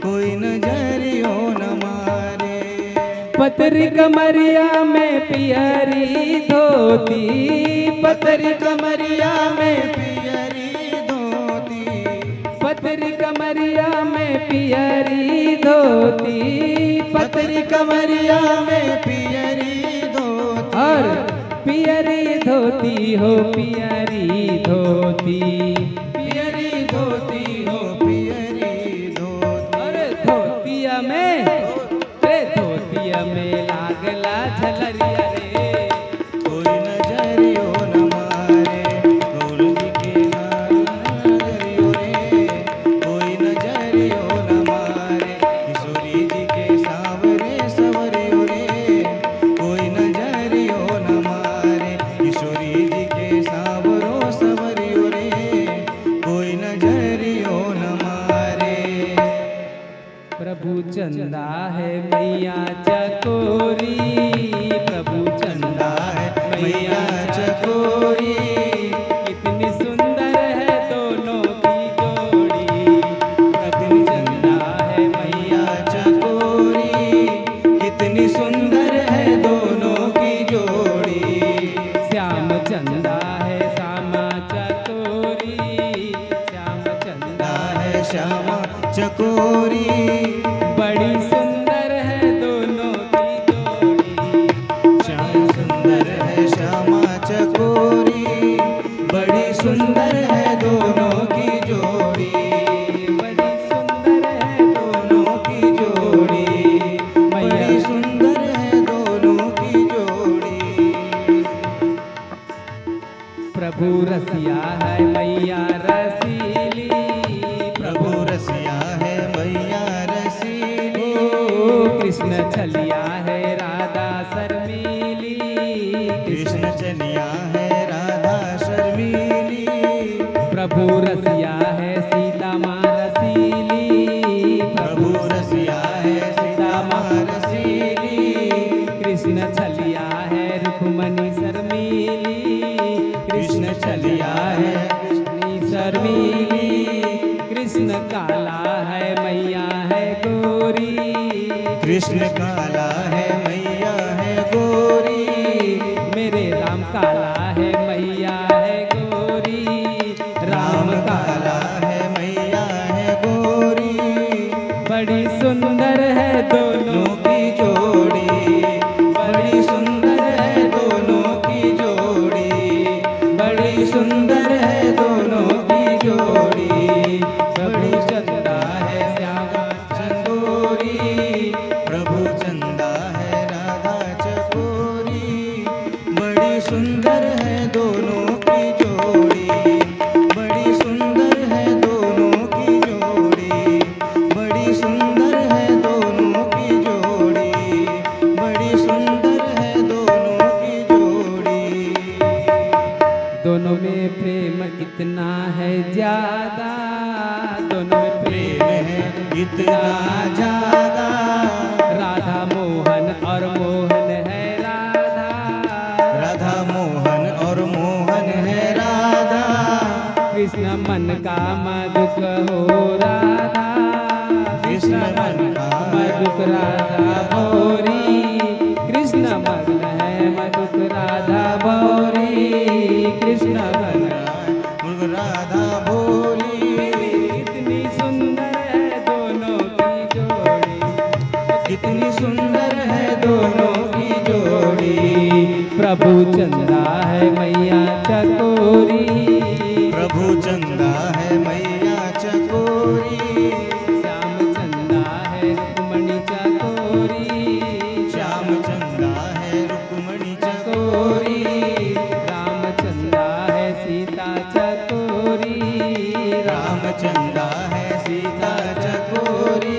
कोई नजरियो न मारे पतरी कमरिया में पियरी धोती, पतरी कमरिया में पियरी धोती, पतरी कमरिया में पियरी धोती, पतरी कमरिया में पियरी धोती, और पियरी धोती हो पियरी धोती, पियरी धोती हो पियरी धोती। अरे धोतिया में, रे धोतिया में लागला झलरिया रे, कोई नजरियो न मारे गौर जी के नजरियो रे, कोई नजरियो न मारे किशोरी जी के सांवरे सवरियो रे, कोई नजरियो न मारे किशोरी जी के सांवरो सवरियो रे, कोई नजरियो न मारे। प्रभु चंदा है मैया चकोरी, प्रभु चंदा है मैया चकोरी, कितनी सुंदर है दोनों की जोड़ी, प्रभु चंदा है मैया मैया चकोरी, कितनी सुंदर है दोनों की जोड़ी। श्याम चंदा है श्यामा चकोरी, श्याम चंदा है श्यामा चकोरी, बड़ी सुंदर है दोनों की जोड़ी, श्याम सुंदर है श्यामा चकोरी, बड़ी सुंदर है दोनों की जोड़ी, बड़ी सुंदर है दोनों की जोड़ी, बड़ी सुंदर है दोनों की जोड़ी। प्रभु रसिया है मैया रसीली, प्रभु रसिया है मैया रसीली, कृष्ण छलिया है राधा शर्मीली, कृष्ण चलिया है राधा शर्मीली, प्रभु रसिया है सीता माँ रसीली, प्रभु रसिया है सीता माँ रसीली, कृष्ण छलिया है रुक्मणी शर्मीली, कृष्ण छलिया है रुक्मणी शर्मीली, कृष्ण काला है मैया है गोरी, कृष्ण काला है मैया है गोरी, मेरे राम काला है मैया है गोरी, राम काला है मैया है गोरी, बड़ी सुंदर है दोनों दोनों की जोड़ी, बड़ी सुंदर है दोनों की जोड़ी, बड़ी सुंदर है दोनों की जोड़ी। प्रभु चंदा है श्यामा चकोरी, प्रभु चंदा है राधा चकोरी, बड़ी सुंदर है दोनों की जोड़ी, बड़ी सुंदर है दोनों की जोड़ी, बड़ी सुंदर है दोनों की जोड़ी, बड़ी सुंदर है दोनों की जोड़ी। दोनों में प्रेम इतना है ज्यादा, दोनों में प्रेम प्रेम है इतना ज्यादा, राधा मोहन और मोहन है राधा, राधा मोहन और मोहन है राधा, कृष्ण मन का मधुक हो राधा, कृष्ण मन का मधुक राधा भौरी, कृष्ण मग्न है मधुक राधा भौरी, कृष्ण मग्न राधा भोली, कितनी सुंदर है दोनों की जोड़ी, कितनी सुंदर है दोनों की जोड़ी। प्रभु चंदा है मैया चकोरी, प्रभु चंदा है मैया चकोरी, श्याम चंदा है रुक्मणी चकोरी, श्याम चंदा है रुक्मणी चकोरी, राम चंदा है सीता चकोरी, राम चंदा है सीता चकोरी,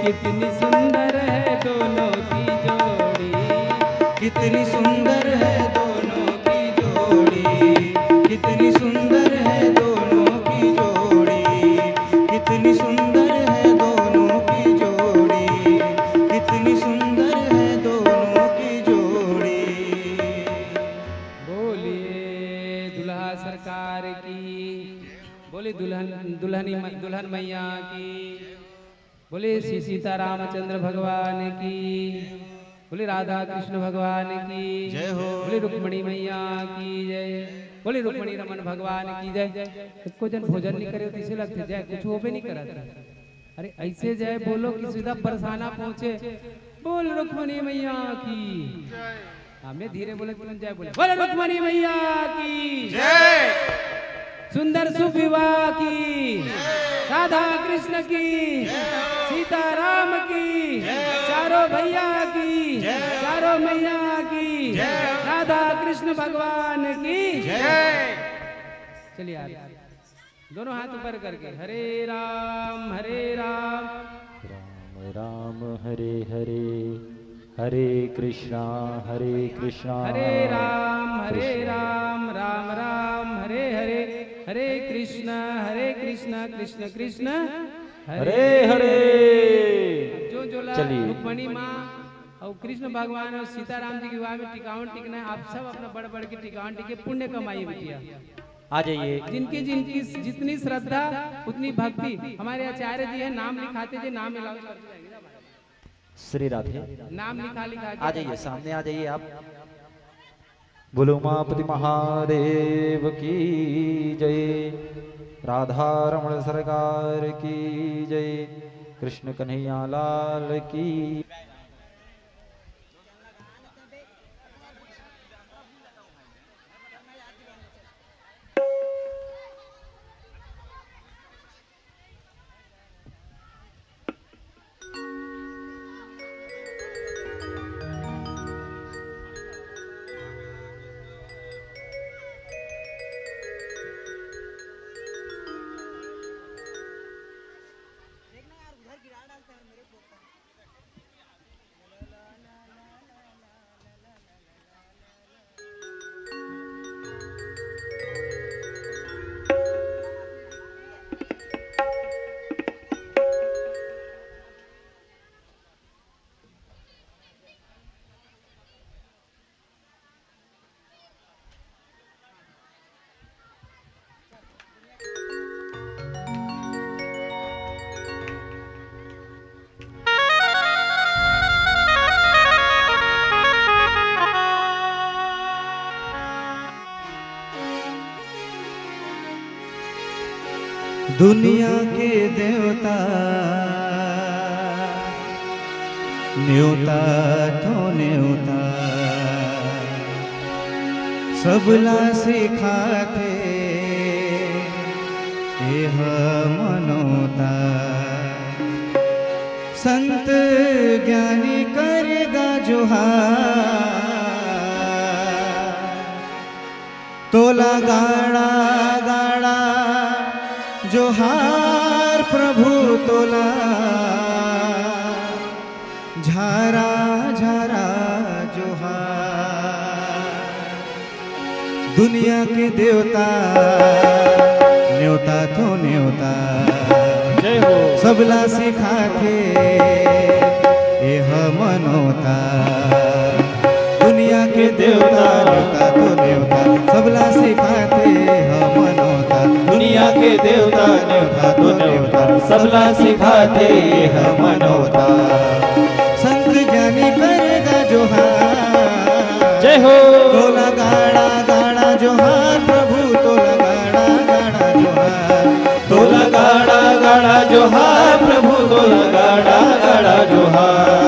कितनी सुंदर है दोनों की जोड़ी, कितनी सुंदर है दोनों की जोड़ी, कितनी सुंदर है दोनों की जोड़ी, कितनी सुंदर है दोनों की जोड़ी, कितनी सुंदर है दोनों की जोड़ी। बोलिए दुल्हा सरकार की, बोले दुल्हन मैया की, बोले श्री सीता रामचंद्र भगवान की, बोले राधा कृष्ण भगवान की जय हो। बोले रुक्मणी मैया की जय, बोले रुक्मणी रमन भगवान की जय। को जन भोजन नहीं करे इसे लगते जय कुछ हो भी नहीं करा था। अरे ऐसे जय बोलो कि सीधा बरसाना पहुंचे। बोल रुक्मणी मैया की हमें धीरे बोले तुरंत जय बोले। बोले रुक्मणी मैया की जय। सुंदर शुभ विवाह की, राधा कृष्ण की, सीताराम की, चारों भैया की, चारों मैया की, राधा कृष्ण भगवान की जय। चलिए यार दोनों हाथ ऊपर करके हरे राम राम राम हरे हरे, हरे कृष्णा हरे राम राम राम हरे हरे, हरे कृष्ण कृष्ण कृष्ण हरे हरे। जो जो चलिए। रुक्मणी माँ और कृष्ण भगवान और सीताराम जी के विवाह में टिकावन टिकना है। आप सब अपना बड़ बड़ के टिकावन टिके पुण्य कमाइए बिटिया। आ जाइए। जिनकी जिनकी जितनी श्रद्धा उतनी भक्ति। हमारे आचार्य जी है नाम लिखाते थे, नाम अलाउ करते जाएंगे ना हमारे। श्री राधे। नाम लिखा आ जाइए सामने आ जाइए आप। बोलो उमापति महादेव की जय, राधा रमण सरकार की जय, कृष्ण कन्हैया लाल की। दुनिया के देवता न्योता तो न्योता सबला सिखाते यह मनोता। संत ज्ञानी करेगा जोहार तोला गाड़ा गाड़ा जोहार प्रभु तोला झारा झारा जोहार। दुनिया के देवता न्योता तो न्योता जय हो। सबला सिखाते यह मनोता। दुनिया के देवता न्योता तो न्योता सबला सिखाते यह मनोता। दुनिया के देवता न्योता तो न्योता सबला सिखाते यह मनोता। संत ज्ञानी करेगा जोहार जय हो। तोला गाड़ा गाड़ा जोहार प्रभु तोला गाड़ा गाड़ा जोहार। तोला गाड़ा गाड़ा जोहार प्रभु तोला गाड़ा गाड़ा जोहार।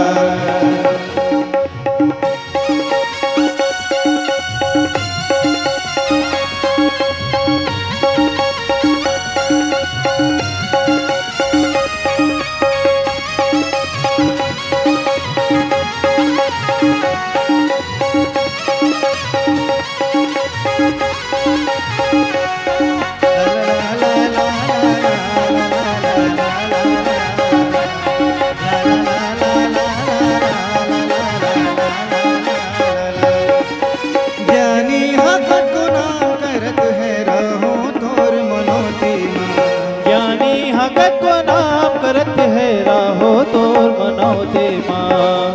ज्ञानी हकत को नाम करत है रहो तोर मनोती माँ। ज्ञानी हकत को नाम करत है राहो तोर मनोते माँ।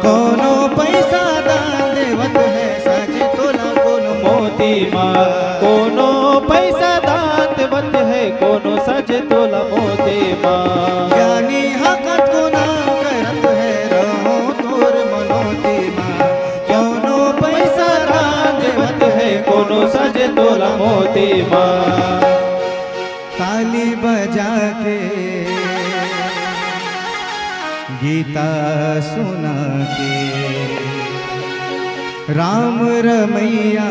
कोनो पैसा दान देवत है साजे तोला कोनो मोती माँ कोनो पैसा दान देवत है कोनो सज तोला मोते माँ। ज्ञानी हकत को नाम करत है रहो तोर मनोती माँ। गीता सुना के राम रमैया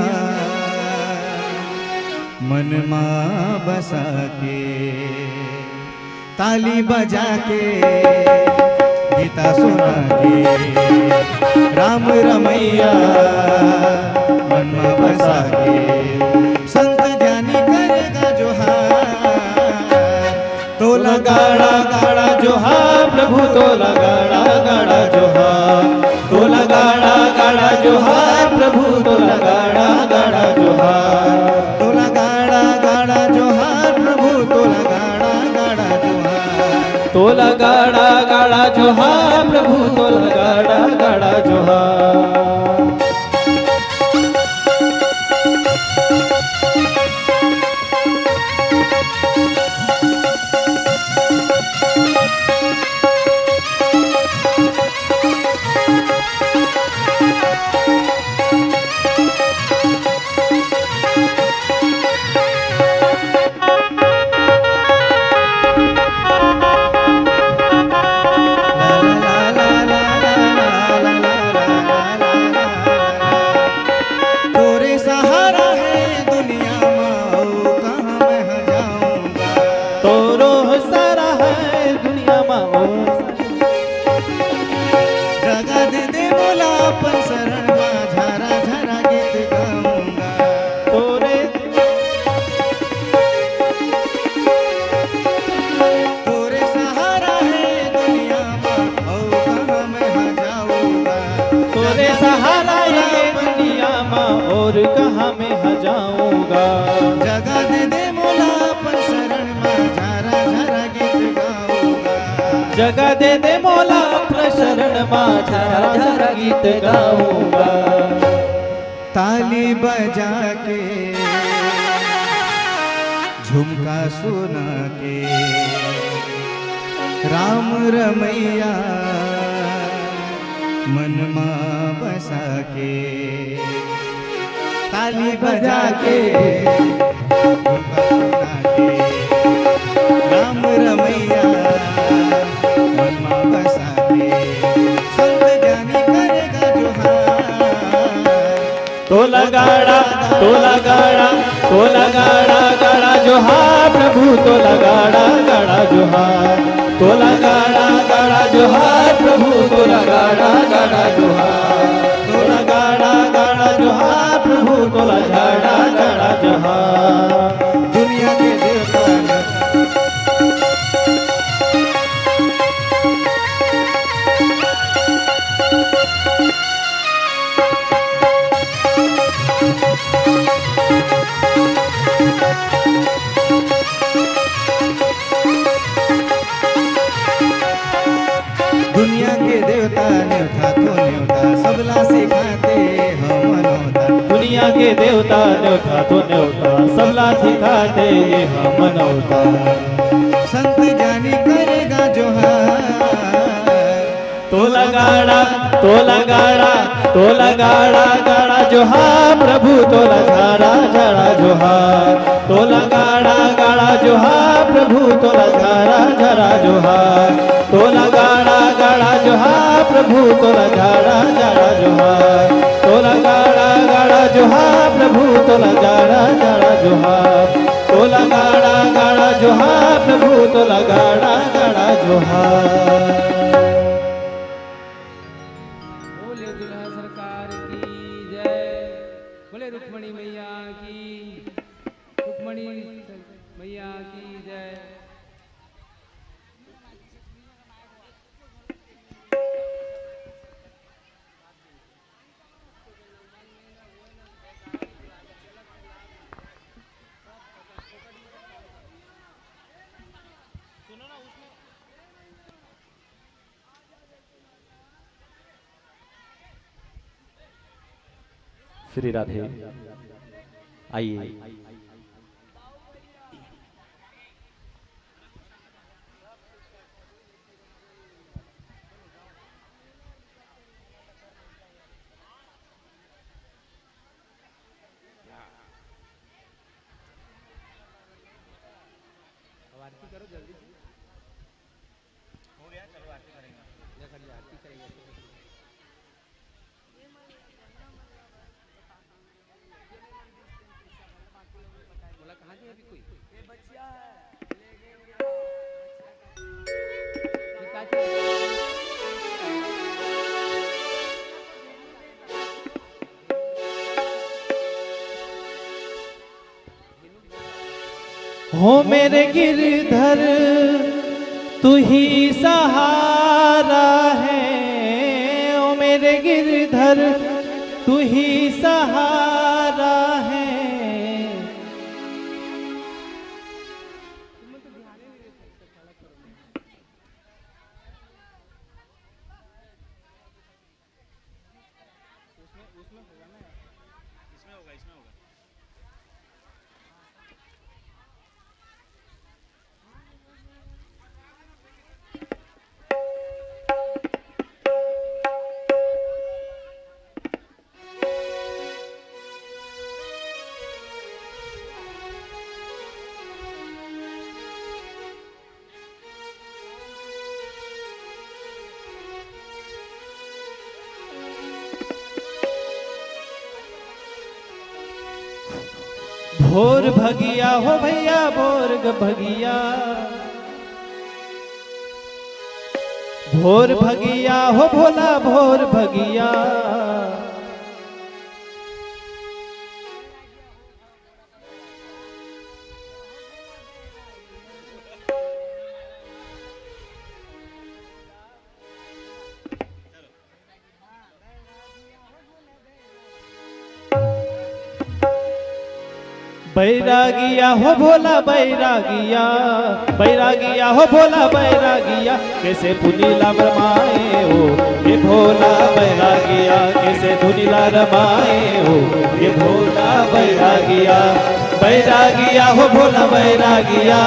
मन माँ बसा के ताली बजा के गीता सुना के राम रमैया मन माँ बसा के संत ज्ञानी करेगा जोहार तोला गाड़ा गाड़ा जोहार प्रभु तोला गाड़ा गाड़ा जोहार तोला गाड़ा गाड़ा जोहार प्रभु तोला गाड़ा गाड़ा जोहार तोला गाड़ा गाड़ा जोहार प्रभु तोला गाड़ा गाड़ा जोहार तोला गाड़ा गाड़ा जोहार प्रभु तोला गाड़ा गाड़ा जोहार और कहाँ मैं जाऊंगा जगा दे दे मोला अपन शरण में झरा झरा गीत गाऊंगा जगा दे दे मोला अपन शरण में झरा झरा गीत गाऊंगा ताली बजा के झुमका सुना के राम रमैया मन माँ बसा के ताली बजा के झुमका सुना के राम रमैया मन माँ बसा के संत ज्ञानी करेगा जोहार तोला गाड़ा गाड़ा जोहार प्रभु तोला गाड़ा गाड़ा जोहार तोला गाड़ा जोहार प्रभु तोला गाड़ा गाड़ा जोहार तोला गाड़ा जोहार प्रभु तोला गाड़ा गाड़ा जोहार दुनिया के देवता दुनिया के देवता न्योता तो न्योता सबला सिखाते हम मनोता दुनिया के देवता न्योता तो न्योता सबला सिखाते हम मनोता संत ज्ञानी करेगा जोहार तोला गाड़ा जोहार प्रभु तोला गाड़ा गाड़ा जोहार तोला गाड़ा जोहार प्रभु तोला गाड़ा गाड़ा जोहार तोला गाड़ा जोहार प्रभु तोला गाड़ा गाड़ा जोहार तोला गाड़ा जोहार प्रभु तोला गाड़ा गाड़ा जोहार तोला गाड़ा जोहार प्रभु तोला गाड़ा गाड़ा जोहार बोले दुल्हा सरकार की जय बोले रुक्मणी मैया की रुक्मणी मैया की जय श्री राधे आइए आरती करो जल्दी से हो गया चलो आरती करेंगे हो मेरे गिरधर तू ही सहारा है, ओ मेरे गिरधर तू ही सहारा है। भोर भगिया हो भैया भोर भगिया, भोर भगिया हो भोला भोर भगिया। बैरागिया हो भोला बैरागिया, बैरागिया हो भोला बैरागिया, कैसे धुनीला रमाए हो ये भोला बैरागिया, कैसे धुनीला रमाए हो ये भोला बैरागिया। बैरागिया हो भोला बैरागिया,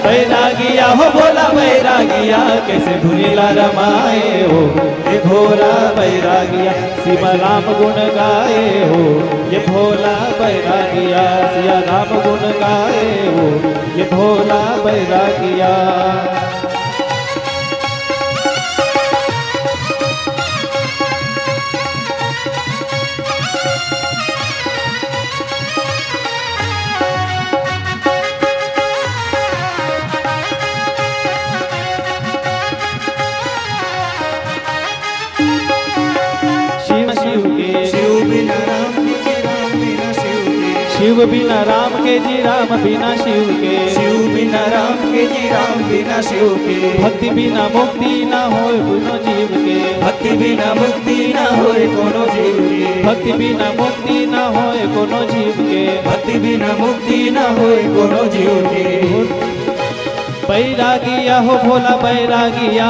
बैरागिया हो भोला बैरागिया, कैसे धुनीला रमाए हो ये भोला बैरागिया। शिवा राम गुण गाए हो ये भोला बैरागिया, सिया राम गुण गाए हो ये भोला बैरागिया। शिव बिना राम के जी राम बिना शिव के, शिव बिना राम के जी राम बिना शिव के। भक्ति बिना मुक्ति ना होए कोनो जीव के, भक्ति बिना मुक्ति ना होए कोनो जीव के। भक्ति बिना मुक्ति ना होए कोनो जीव के, भक्ति बिना मुक्ति ना होए कोनो जीव के। बैरागिया हो भोला बैरागिया,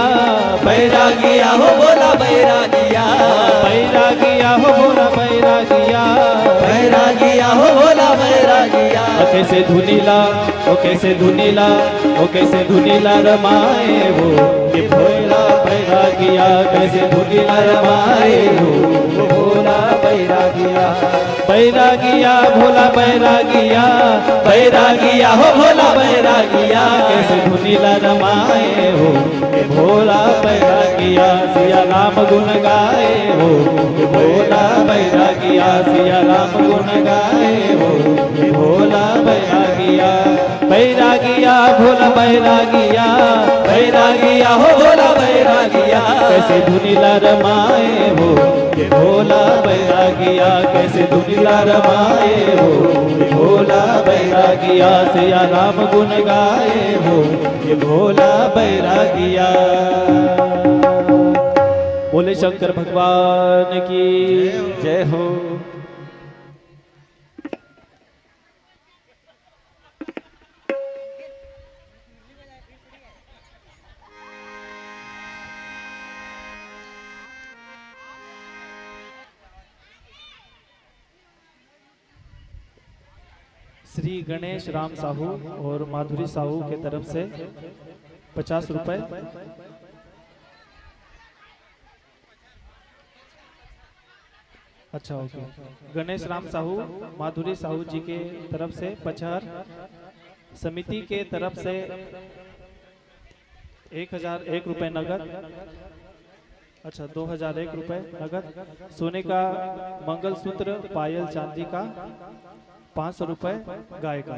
बैरागिया हो भोला बैरागिया, बैरागिया हो भोला बैरागिया, बैरागिया हो भोला बैरागिया। ओ कैसे धुनीला, ओ कैसे धुनीला, ओ कैसे धुनीला रमाए हो ये भोला बैरागिया, कैसे धुनीला रमाए हो ये भोला बैरागिया। बैरागिया भोला बैरागिया, बैरागिया हो भोला बैरागिया, कैसे धुनीला रमाए हो ये भोला बैरागिया। सिया राम गुण गाए हो ये भोला बैरागिया, सिया राम गुण गाए हो ये भोला बैरागिया। बैरागिया भोला बैरागिया, बैरागिया हो भोला बैरागिया, कैसे धुनीला रमाए हो ये भोला बैरागिया, कैसे धुनीला रमाए हो ये भोला बैरागिया। सिया राम गुण गाए हो ये भोला बैरागिया। बोले शंकर भगवान की जय हो। श्री गणेश राम साहू और माधुरी साहू के तरफ से 50 रुपए। अच्छा ओके। गणेश राम साहू माधुरी साहू जी के तरफ से 50, समिति के तरफ से 1001 रुपए नगद। अच्छा 2001 रुपए नगद। सोने का मंगलसूत्र पायल चांदी का 500 रुपए गाय का।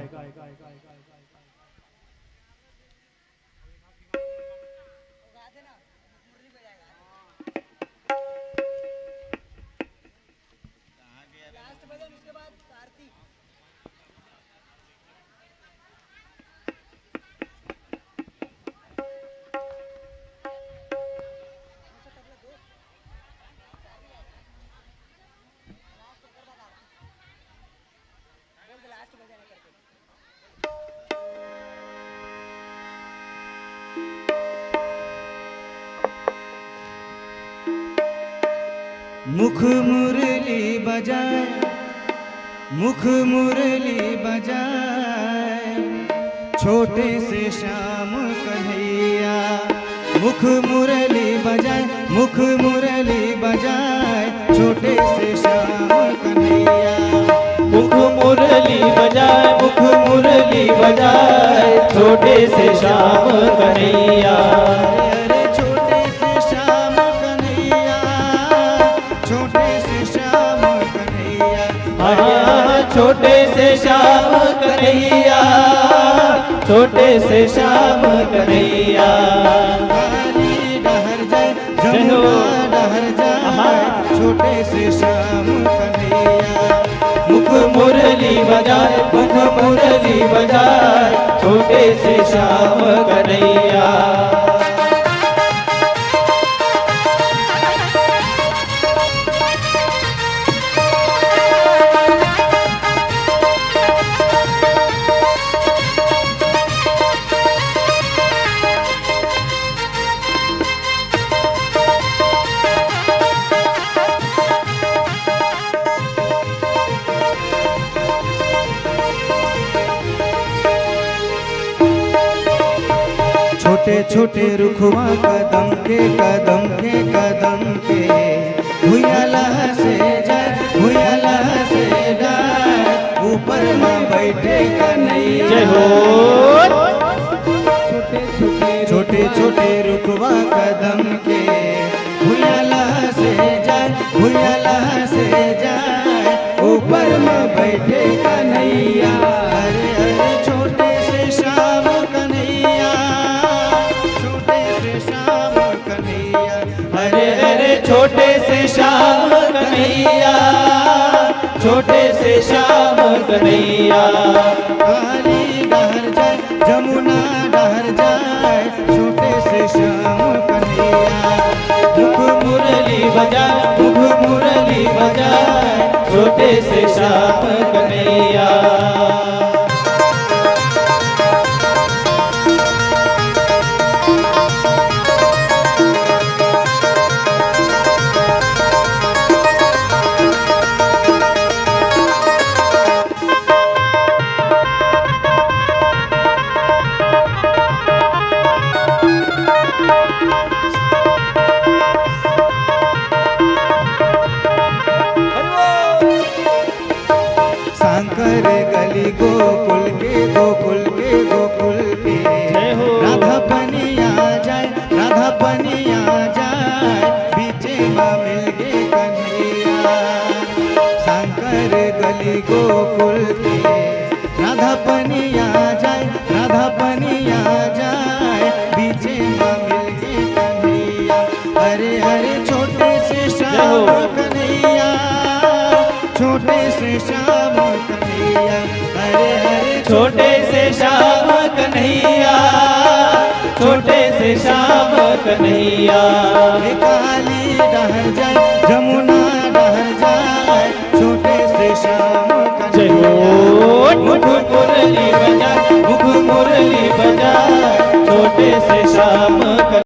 मुख मुरली बजाए, मुख मुरली बजाए, छोटे से श्याम कन्हैया। मुख मुरली बजाए, मुख मुरली बजाए, छोटे से श्याम कन्हैया। मुख मुरली बजाए, मुख मुरली बजाए, छोटे से श्याम कन्हैया। अरे छोटे से श्याम कन्हैया, छोटे से श्याम कन्हैया। हाँ, छोटे से श्याम कन्हैया, छोटे से श्याम कन्हैया। काली डहर जाए, जमुना डहर जाए, छोटे से श्याम कन्हैया। मुख मुरली बजाए, मुख मुरली बजाए, छोटे से श्याम कन्हैया। छोटे छोटे रुखवा कदम के कदम के कदम के, भुयाला से जाए, भुयाला से जाए, ऊपर में बैठे कन्हैया। जय हो। छोटे छोटे रुखवा कदम के, भुयाला से जाए, भुयाला से जाए, ऊपर में बैठे कन्हैया। अरे अरे छोटे से श्याम कन्हैया, छोटे से श्याम कन्हैया। अरे अरे छोटे से श्याम कन्हैया, छोटे से श्याम कन्हैया। काली डहर जाए, जमुना डहर जाए, छोटे से श्याम कन्हैया। मुख मुरली बजाए, मुख मुरली बजाए, छोटे से श्याम कन्हैया। शंकर गली गोकुल के, गोकुल के, गोकुल के, जय हो। राधा पनिया जाए, राधा पनिया जाए, बीचे में मिल गे कन्हैया। शंकर गली गोकुल के, राधा पनिया जाए, राधा पनिया जाए, बीचे में मिल गे कन्हैया। अरे अरे छोटे से श्याम कन्हैया, छोटे से श्याम कन्हैया। अरे अरे छोटे से श्याम कन्हैया, छोटे से श्याम कन्हैया। काली डहर जाए,